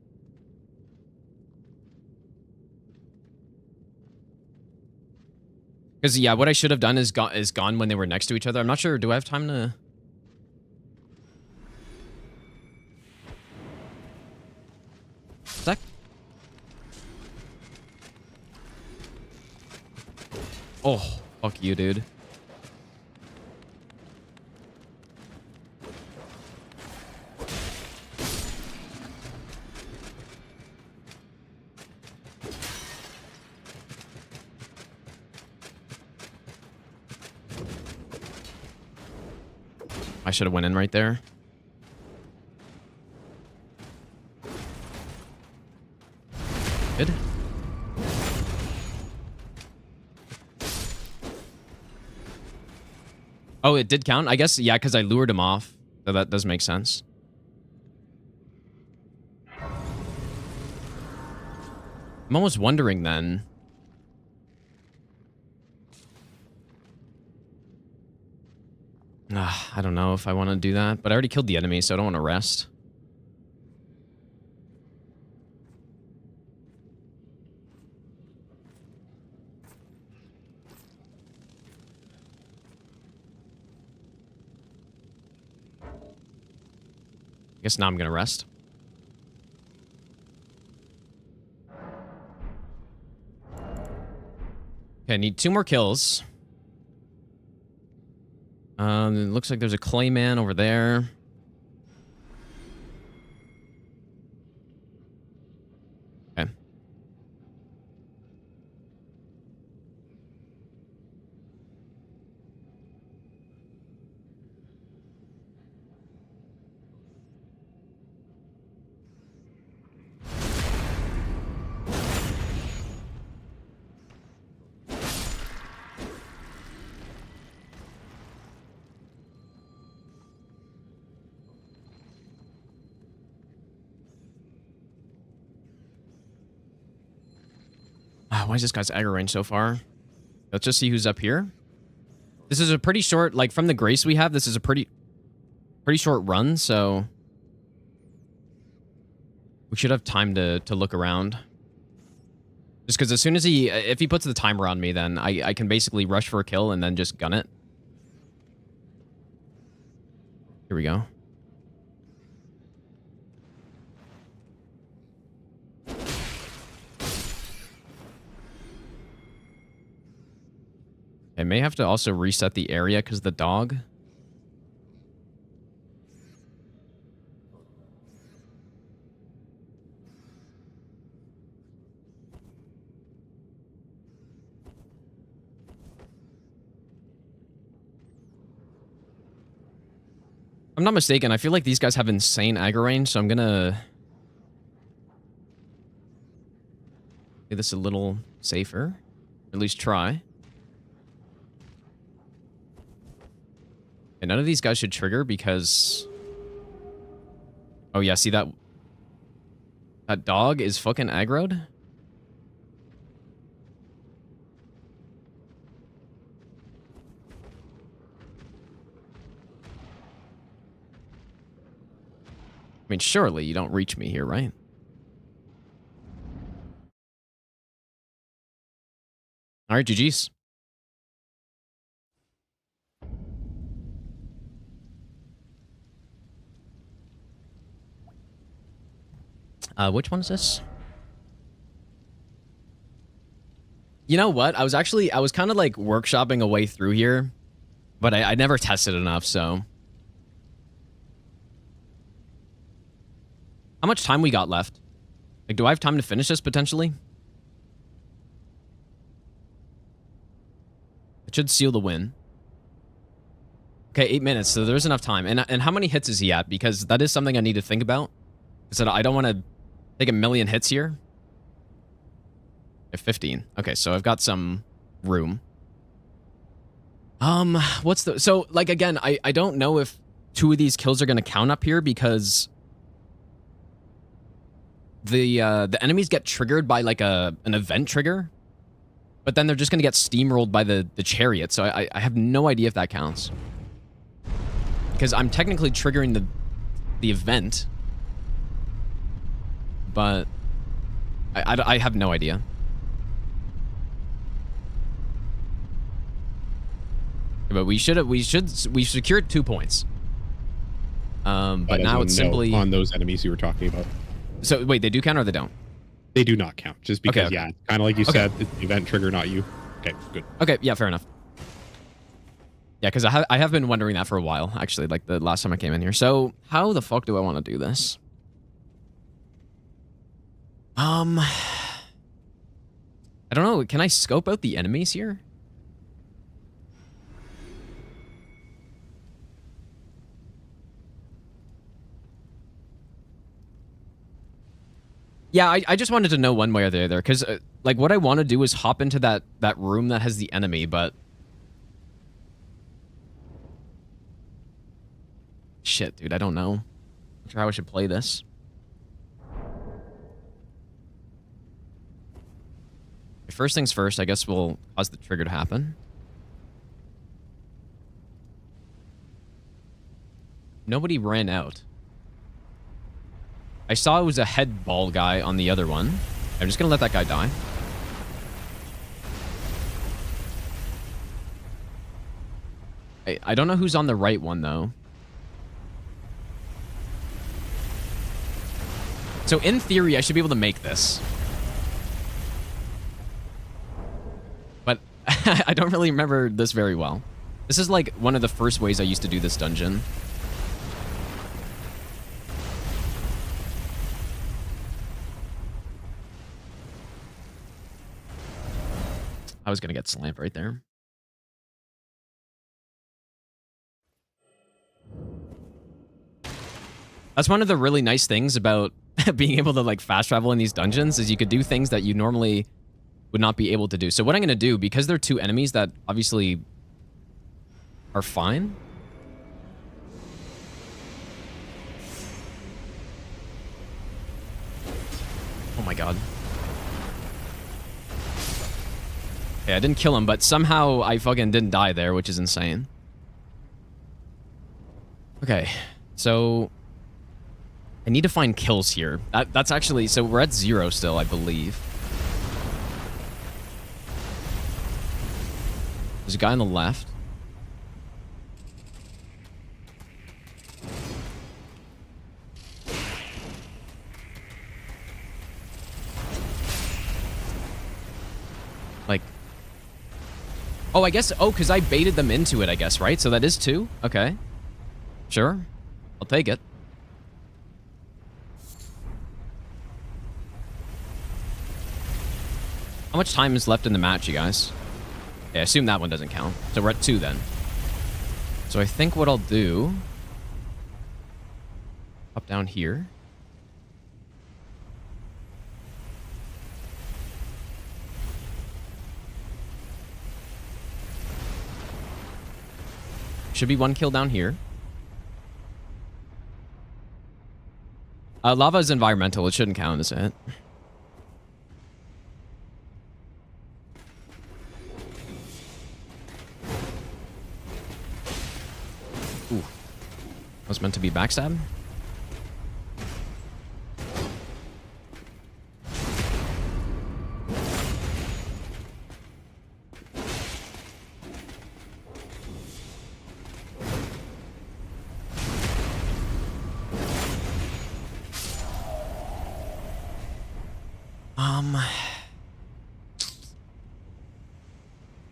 Because, yeah, what I should have done is gone when they were next to each other. I'm not sure. Do I have time to... Sec? Oh, fuck you, dude. I should have went in right there. Good. Oh, it did count? I guess, yeah, because I lured him off. So that does make sense. I'm almost wondering then. I don't know if I want to do that, but I already killed the enemy, so I don't want to rest. I guess now I'm going to rest. Okay, I need 2 more kills. It looks like there's a Clayman over there. Okay. Why is this guy's aggro range so far? Let's just see who's up here. This is a pretty short, like, from the grace we have, this is a pretty short run, so... we should have time to look around. Just because as soon as if he puts the timer on me, then I can basically rush for a kill and then just gun it. Here we go. I may have to also reset the area because the dog. I'm not mistaken. I feel like these guys have insane aggro range, so I'm gonna do this a little safer. At least try. And none of these guys should trigger because... oh yeah, see that? That dog is fucking aggroed? I mean, surely you don't reach me here, right? Alright, GG's. Which one is this? You know what? I was kind of like workshopping a way through here, but I never tested enough, so. How much time we got left? Like, do I have time to finish this potentially? It should seal the win. Okay, 8 minutes, so there's enough time. And how many hits is he at? Because that is something I need to think about. Because I don't want to take a million hits here. 15. Okay, so I've got some room. What's the... So, like, again, I don't know if 2 of these kills are going to count up here because... The enemies get triggered by, like, an event trigger. But then they're just going to get steamrolled by the chariot. So I have no idea if that counts. Because I'm technically triggering the event. But I have no idea. But we secured 2 points. But now it's simply on those enemies you were talking about. So wait, they do count or they don't? They do not count, just because Okay. yeah, kind of like you said, it's the event trigger, not you. Okay, good. Okay, yeah, fair enough. Yeah, because I have been wondering that for a while, actually, like the last time I came in here. So how the fuck do I want to do this? I don't know. Can I scope out the enemies here? Yeah, I just wanted to know one way or the other, because like what I want to do is hop into that room that has the enemy, but shit, dude, I don't know. Not sure how I should play this. First things first, I guess we'll cause the trigger to happen. Nobody ran out. I saw it was a head ball guy on the other one. I'm just gonna let that guy die. I don't know who's on the right one, though. So in theory, I should be able to make this. But I don't really remember this very well. This is like one of the first ways I used to do this dungeon. I was gonna get slammed right there. That's one of the really nice things about being able to like fast travel in these dungeons is you could do things that you normally would not be able to do. So what I'm gonna do, because there are 2 enemies that obviously are fine. Oh my god. Okay, I didn't kill him, but somehow I fucking didn't die there, which is insane. Okay, so I need to find kills here. That's actually... So we're at 0 still, I believe. There's a guy on the left. Like... Oh, I guess... Oh, because I baited them into it, I guess, right? So that is 2? Okay. Sure. I'll take it. How much time is left in the match, you guys? Okay, I assume that one doesn't count. So we're at 2 then. So I think what I'll do... Up down here. Should be 1 kill down here. Lava is environmental. It shouldn't count as it. Ooh. That was meant to be backstab?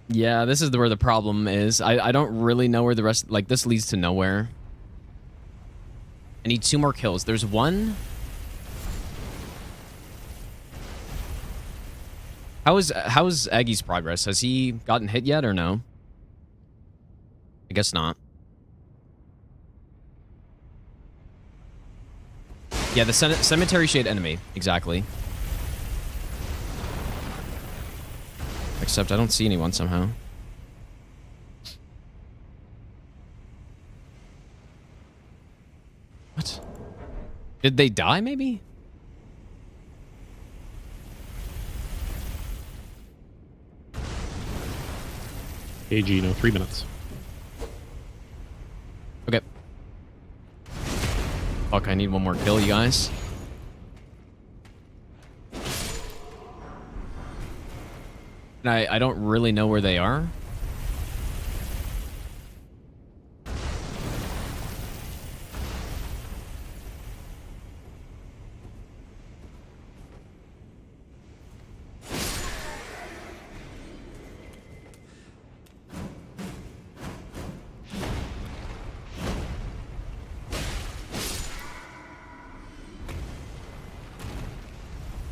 Yeah, this is where the problem is. I don't really know where the rest... Like, this leads to nowhere. I need 2 more kills. There's one... How's Aggie's progress? Has he gotten hit yet or no? I guess not. Yeah, the cemetery shade enemy. Exactly. Except I don't see anyone somehow. What? Did they die maybe? Hey, Gino, 3 minutes. Okay. Fuck, I need one more kill, you guys. And I don't really know where they are.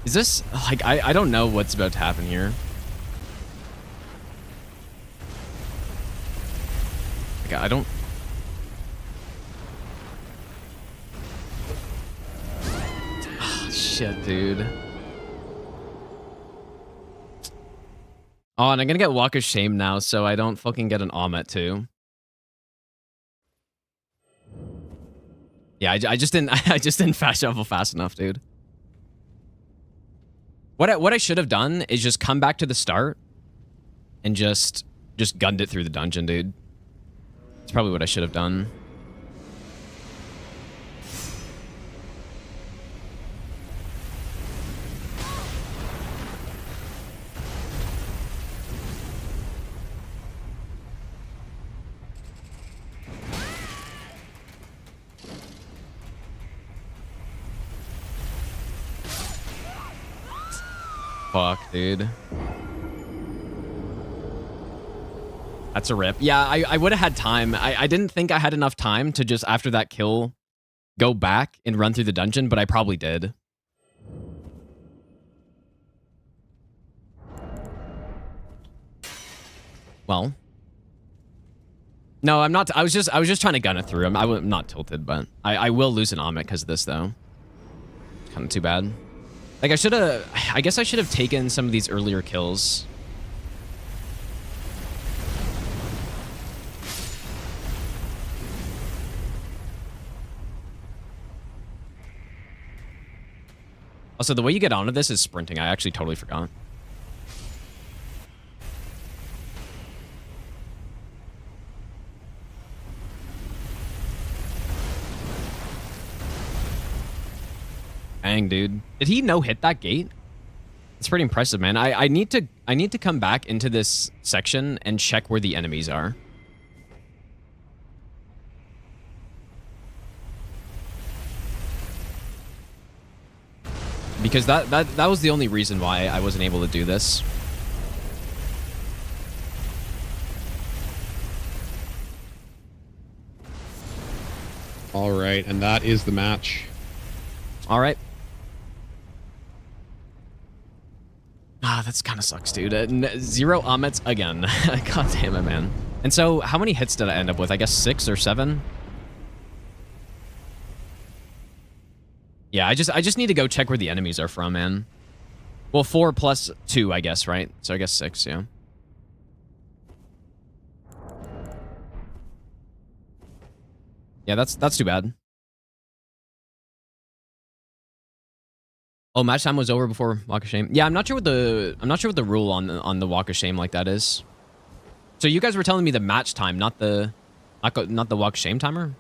Is this, like, I don't know what's about to happen here. Like, I don't... Oh, shit, dude. Oh, and I'm gonna get Walk of Shame now, so I don't fucking get an Omet too. Yeah, I just didn't fast shuffle fast enough, dude. What I should have done is just come back to the start and just gunned it through the dungeon, dude. That's probably what I should have done. Fuck, dude. That's a rip. Yeah, I would have had time. I didn't think I had enough time to just, after that kill, go back and run through the dungeon, but I probably did. Well. No, I'm not. I was just trying to gun it through him. I'm not tilted, but I will lose an Omet because of this, though. Kind of too bad. Like, I guess I should have taken some of these earlier kills. Also, the way you get onto this is sprinting. I actually totally forgot. Dang, dude. Did he no-hit that gate? It's pretty impressive, man. I need to come back into this section and check where the enemies are. Because that was the only reason why I wasn't able to do this. All right, and that is the match. All right. Ah, that's kind of sucks, dude. 0 Omets again. God damn it, man. And so, how many hits did I end up with? I guess 6 or 7? Yeah, I just need to go check where the enemies are from, man. Well, 4 plus 2, I guess, right? So I guess 6, yeah. Yeah, that's too bad. Oh, match time was over before Walk of Shame. Yeah, I'm not sure what the rule on the Walk of Shame like that is. So you guys were telling me the match time, not the Walk of Shame timer?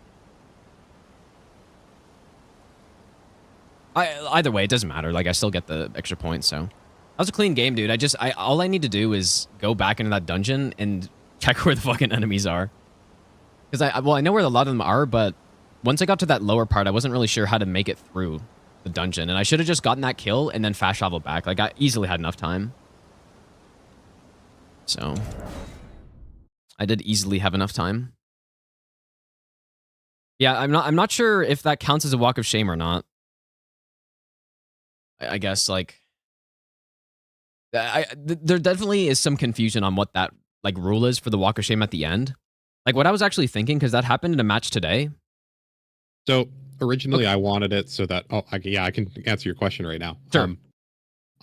Either way, it doesn't matter. Like, I still get the extra points, so. That was a clean game, dude. All I need to do is go back into that dungeon and check where the fucking enemies are. Because I know where a lot of them are, but once I got to that lower part, I wasn't really sure how to make it through. the dungeon, and I should have just gotten that kill and then fast travel back. Like, I easily had enough time. So I did easily have enough time. Yeah, I'm not sure if that counts as a walk of shame or not. I guess, like, there definitely is some confusion on what that, like, rule is for the walk of shame at the end. Like, what I was actually thinking, because that happened in a match today. So originally I wanted it so that, I can answer your question right now. Sure.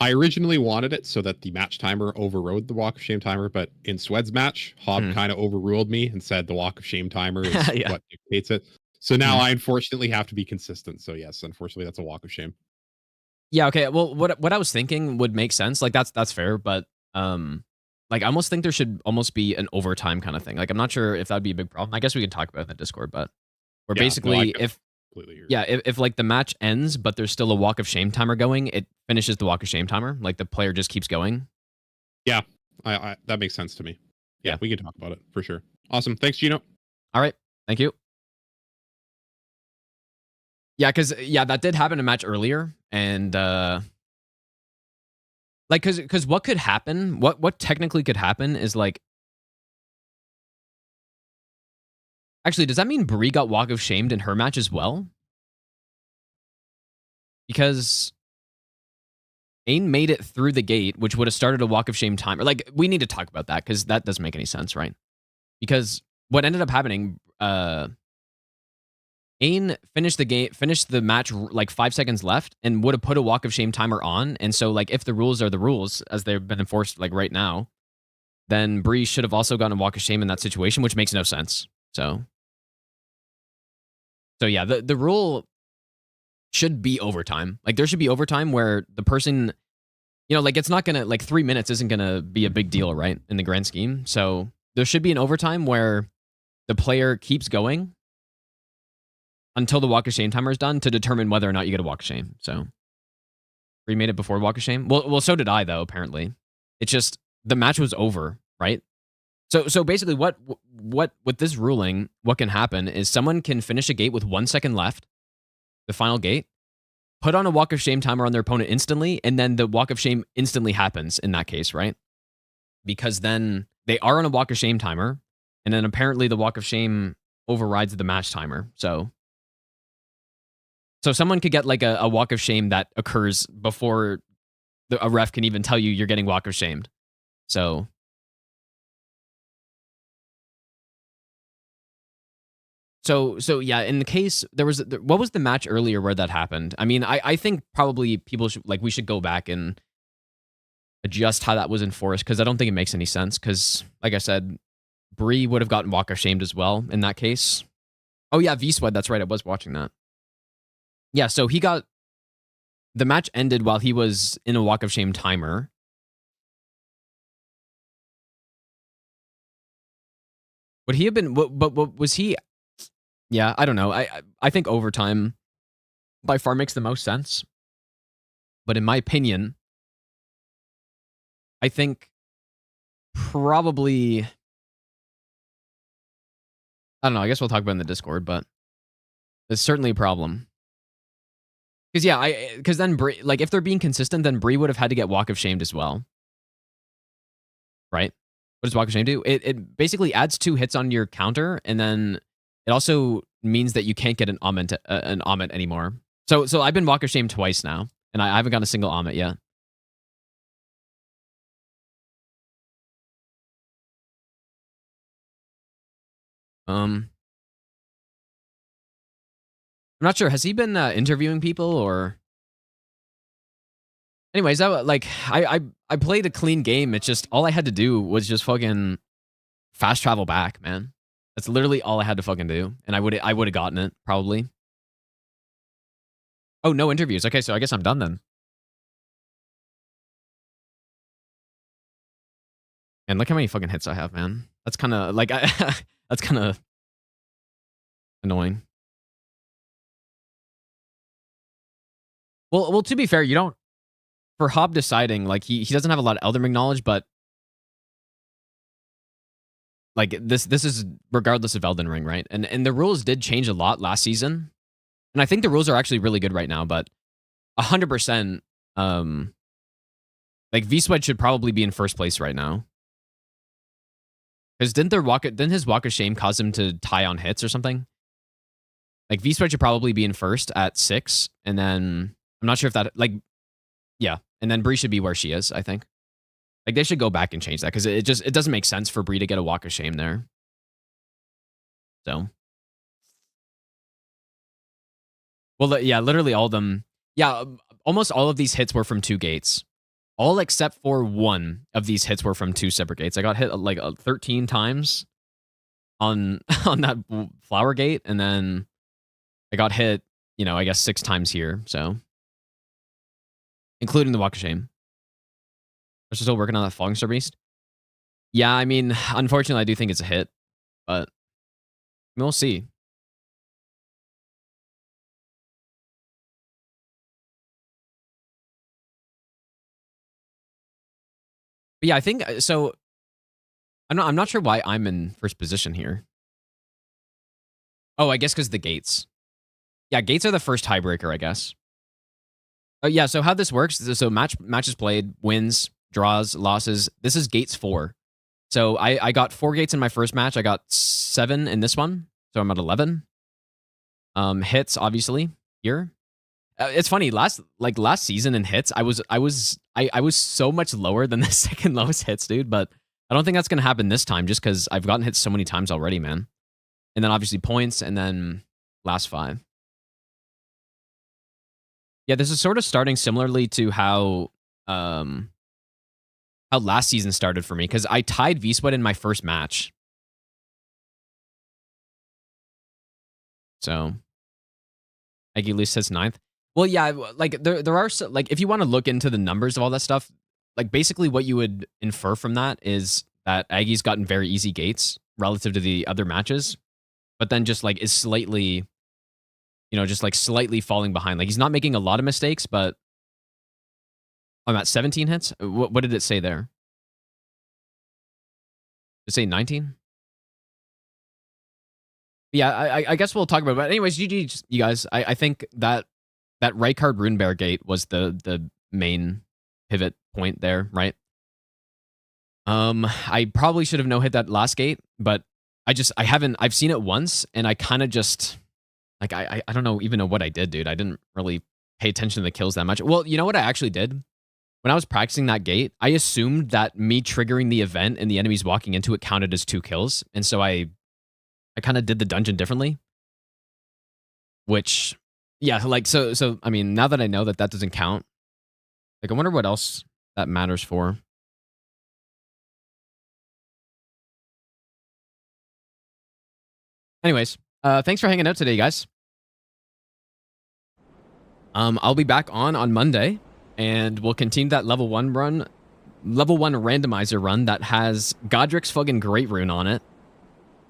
I originally wanted it so that the match timer overrode the walk of shame timer, but in Swed's match, Hob kind of overruled me and said the walk of shame timer is what dictates it. So now I unfortunately have to be consistent. So yes, unfortunately that's a walk of shame. Yeah, okay. Well, what I was thinking would make sense. Like, that's fair, but like, I almost think there should almost be an overtime kind of thing. Like, I'm not sure if that'd be a big problem. I guess we can talk about it in the Discord, but where basically if like the match ends, but there's still a walk of shame timer going, it finishes the walk of shame timer. Like, the player just keeps going. Yeah, I that makes sense to me. Yeah, we can talk about it for sure. Awesome. Thanks, Gino. All right. Thank you. Yeah, because that did happen in a match earlier, and like, because what could happen, what technically could happen is, like, actually, does that mean Bree got walk of shamed in her match as well? Because Ain made it through the gate, which would have started a walk of shame timer. Like, we need to talk about that because that doesn't make any sense, right? Because what ended up happening, Ain finished the match like 5 seconds left and would have put a walk of shame timer on. And so, like, if the rules are the rules as they've been enforced, like, right now, then Bree should have also gotten a walk of shame in that situation, which makes no sense. So yeah, the rule should be overtime. Like, there should be overtime where the person, like, it's not gonna, like, 3 minutes isn't gonna be a big deal, right, in the grand scheme. So there should be an overtime where the player keeps going until the walk of shame timer is done to determine whether or not you get a walk of shame. So Bree made it before walk of shame. Well, so did I, though. Apparently, it's just the match was over, right? So basically, what with this ruling, what can happen is someone can finish a gate with 1 second left, the final gate, put on a walk of shame timer on their opponent instantly, and then the walk of shame instantly happens in that case, right? Because then they are on a walk of shame timer, and then apparently the walk of shame overrides the match timer. So someone could get, like, a walk of shame that occurs before a ref can even tell you you're getting walk of shamed. So yeah, in the case, what was the match earlier where that happened? I mean, I think probably people should, like, we should go back and adjust how that was enforced, because I don't think it makes any sense, because, like I said, Bree would have gotten walk of shamed as well in that case. Oh yeah, V-Sweat, that's right, I was watching that. Yeah, so the match ended while he was in a walk of shame timer. Would he have been, but was he? Yeah, I don't know. I think overtime by far makes the most sense. But in my opinion, I think probably, I don't know, I guess we'll talk about it in the Discord, but it's certainly a problem. Because then Bree, like, if they're being consistent, then Bree would have had to get walk of shamed as well. Right? What does walk of shame do? It basically adds 2 hits on your counter, and then it also means that you can't get an Amit anymore. So I've been walk of shame twice now, and I haven't gotten a single Amit yet. I'm not sure. Has he been interviewing people or? Anyways, I played a clean game. It's just all I had to do was just fucking fast travel back, man. That's literally all I had to fucking do, and I would have gotten it probably. Oh, no interviews. Okay, so I guess I'm done then. And look how many fucking hits I have, man. That's kind of like that's kind of annoying. Well, to be fair, you don't, for Hob deciding, like, he doesn't have a lot of Elden Ring knowledge, but like, this is regardless of Elden Ring, right? And the rules did change a lot last season. And I think the rules are actually really good right now, but 100%, like V-Sweat should probably be in first place right now. Because didn't his walk of shame cause him to tie on hits or something? Like V-Sweat should probably be in first at 6, and then I'm not sure if that yeah, and then Bree should be where she is, I think. Like they should go back and change that because it doesn't make sense for Bree to get a walk of shame there. So, well, yeah, literally all of them. Yeah, almost all of these hits were from 2 gates. All except for one of these hits were from 2 separate gates. I got hit like 13 times on that flower gate, and then I got hit, I guess 6 times here. So, including the walk of shame. We're still working on that Falling Star Beast. Yeah, I mean, unfortunately, I do think it's a hit, but we'll see. But yeah, I think so. I'm not sure why I'm in first position here. Oh, I guess because the gates. Yeah, gates are the first tiebreaker, I guess. Oh yeah, so how this works? So matches played, wins, draws, losses. This is gates 4. So I got 4 gates in my first match. I got 7 in this one, so I'm at 11. Hits obviously here. It's funny. Last season in hits, I was so much lower than the second lowest hits, dude. But I don't think that's gonna happen this time, just because I've gotten hit so many times already, man. And then obviously points, and then last 5. Yeah, this is sort of starting similarly to how last season started for me, because I tied V-Sweat in my first match. So, Aggie Lee says 9th. Well, yeah, like there are like if you want to look into the numbers of all that stuff, like basically what you would infer from that is that Aggie's gotten very easy gates relative to the other matches, but then just like is slightly, just like slightly falling behind. Like he's not making a lot of mistakes, but I'm at 17 hits. What did it say there? Did it say 19? Yeah, I guess we'll talk about it. But anyways, GG, you guys. I think that Rykard Runebear gate was the main pivot point there, right? I probably should have no-hit that last gate, but I've seen it once, and I kind of just, like, I don't even know what I did, dude. I didn't really pay attention to the kills that much. Well, you know what I actually did? When I was practicing that gate, I assumed that me triggering the event and the enemies walking into it counted as 2 kills, and so I kind of did the dungeon differently. Which, yeah, like, so, I mean, now that I know that doesn't count, like, I wonder what else that matters for. Anyways, thanks for hanging out today, guys. I'll be back on Monday, and we'll continue that level 1 randomizer run that has Godrick's fucking Great Rune on it.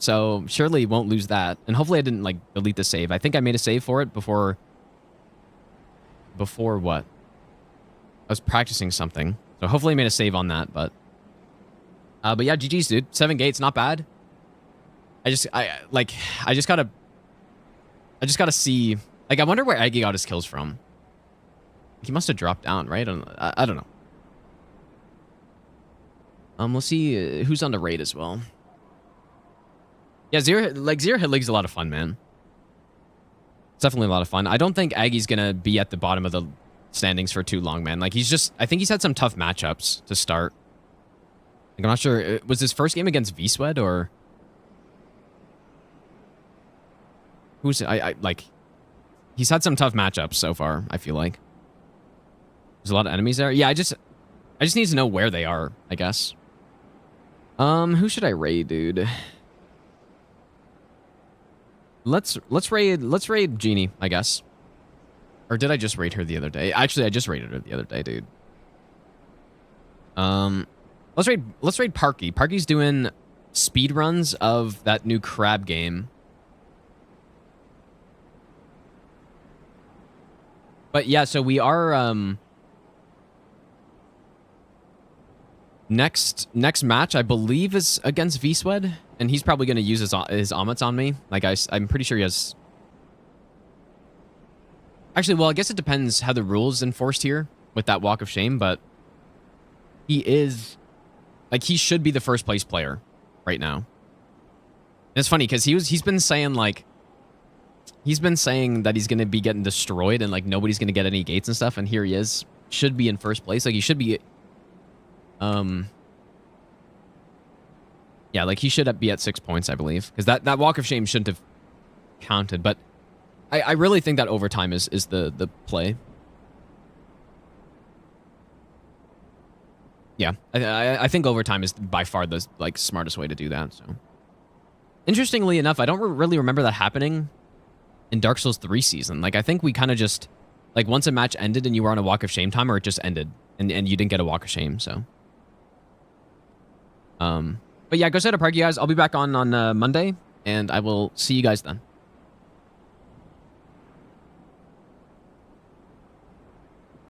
So surely won't lose that. And hopefully I didn't like delete the save. I think I made a save for it before what? I was practicing something. So hopefully I made a save on that, but yeah, GG's, dude. 7 gates, not bad. I just gotta see. Like, I wonder where Aggie got his kills from. He must have dropped down, right? I don't know. We'll see who's on the raid as well. Yeah, Zero Hit League's a lot of fun, man. It's definitely a lot of fun. I don't think Aggie's gonna be at the bottom of the standings for too long, man. Like, I think he's had some tough matchups to start. Like, I'm not sure. Was his first game against V-Sweat or who's like? He's had some tough matchups so far, I feel like. There's a lot of enemies there. Yeah, I just need to know where they are, I guess. Who should I raid, dude? Let's raid Genie, I guess. Or did I just raid her the other day? Actually, I just raided her the other day, dude. Let's raid Parky. Parky's doing speed runs of that new crab game. But yeah, so we are next match I believe is against V-Sweat, and he's probably going to use his omats on me. Like I'm pretty sure he has. Actually, well, I guess it depends how the rules enforced here with that walk of shame, but he is like he should be the first place player right now. And it's funny because he's been saying that he's gonna be getting destroyed and like nobody's gonna get any gates and stuff, and here he is, should be in first place. Like he should be yeah, like he should be at 6 points, I believe, because that walk of shame shouldn't have counted, but I really think that overtime is the play. Yeah, I think overtime is by far the like smartest way to do that. So, interestingly enough, I don't really remember that happening in Dark Souls 3 season. Like I think we kind of just like once a match ended and you were on a walk of shame timer, it just ended and you didn't get a walk of shame. So, but yeah, go set a park, you guys. I'll be back on Monday, and I will see you guys then.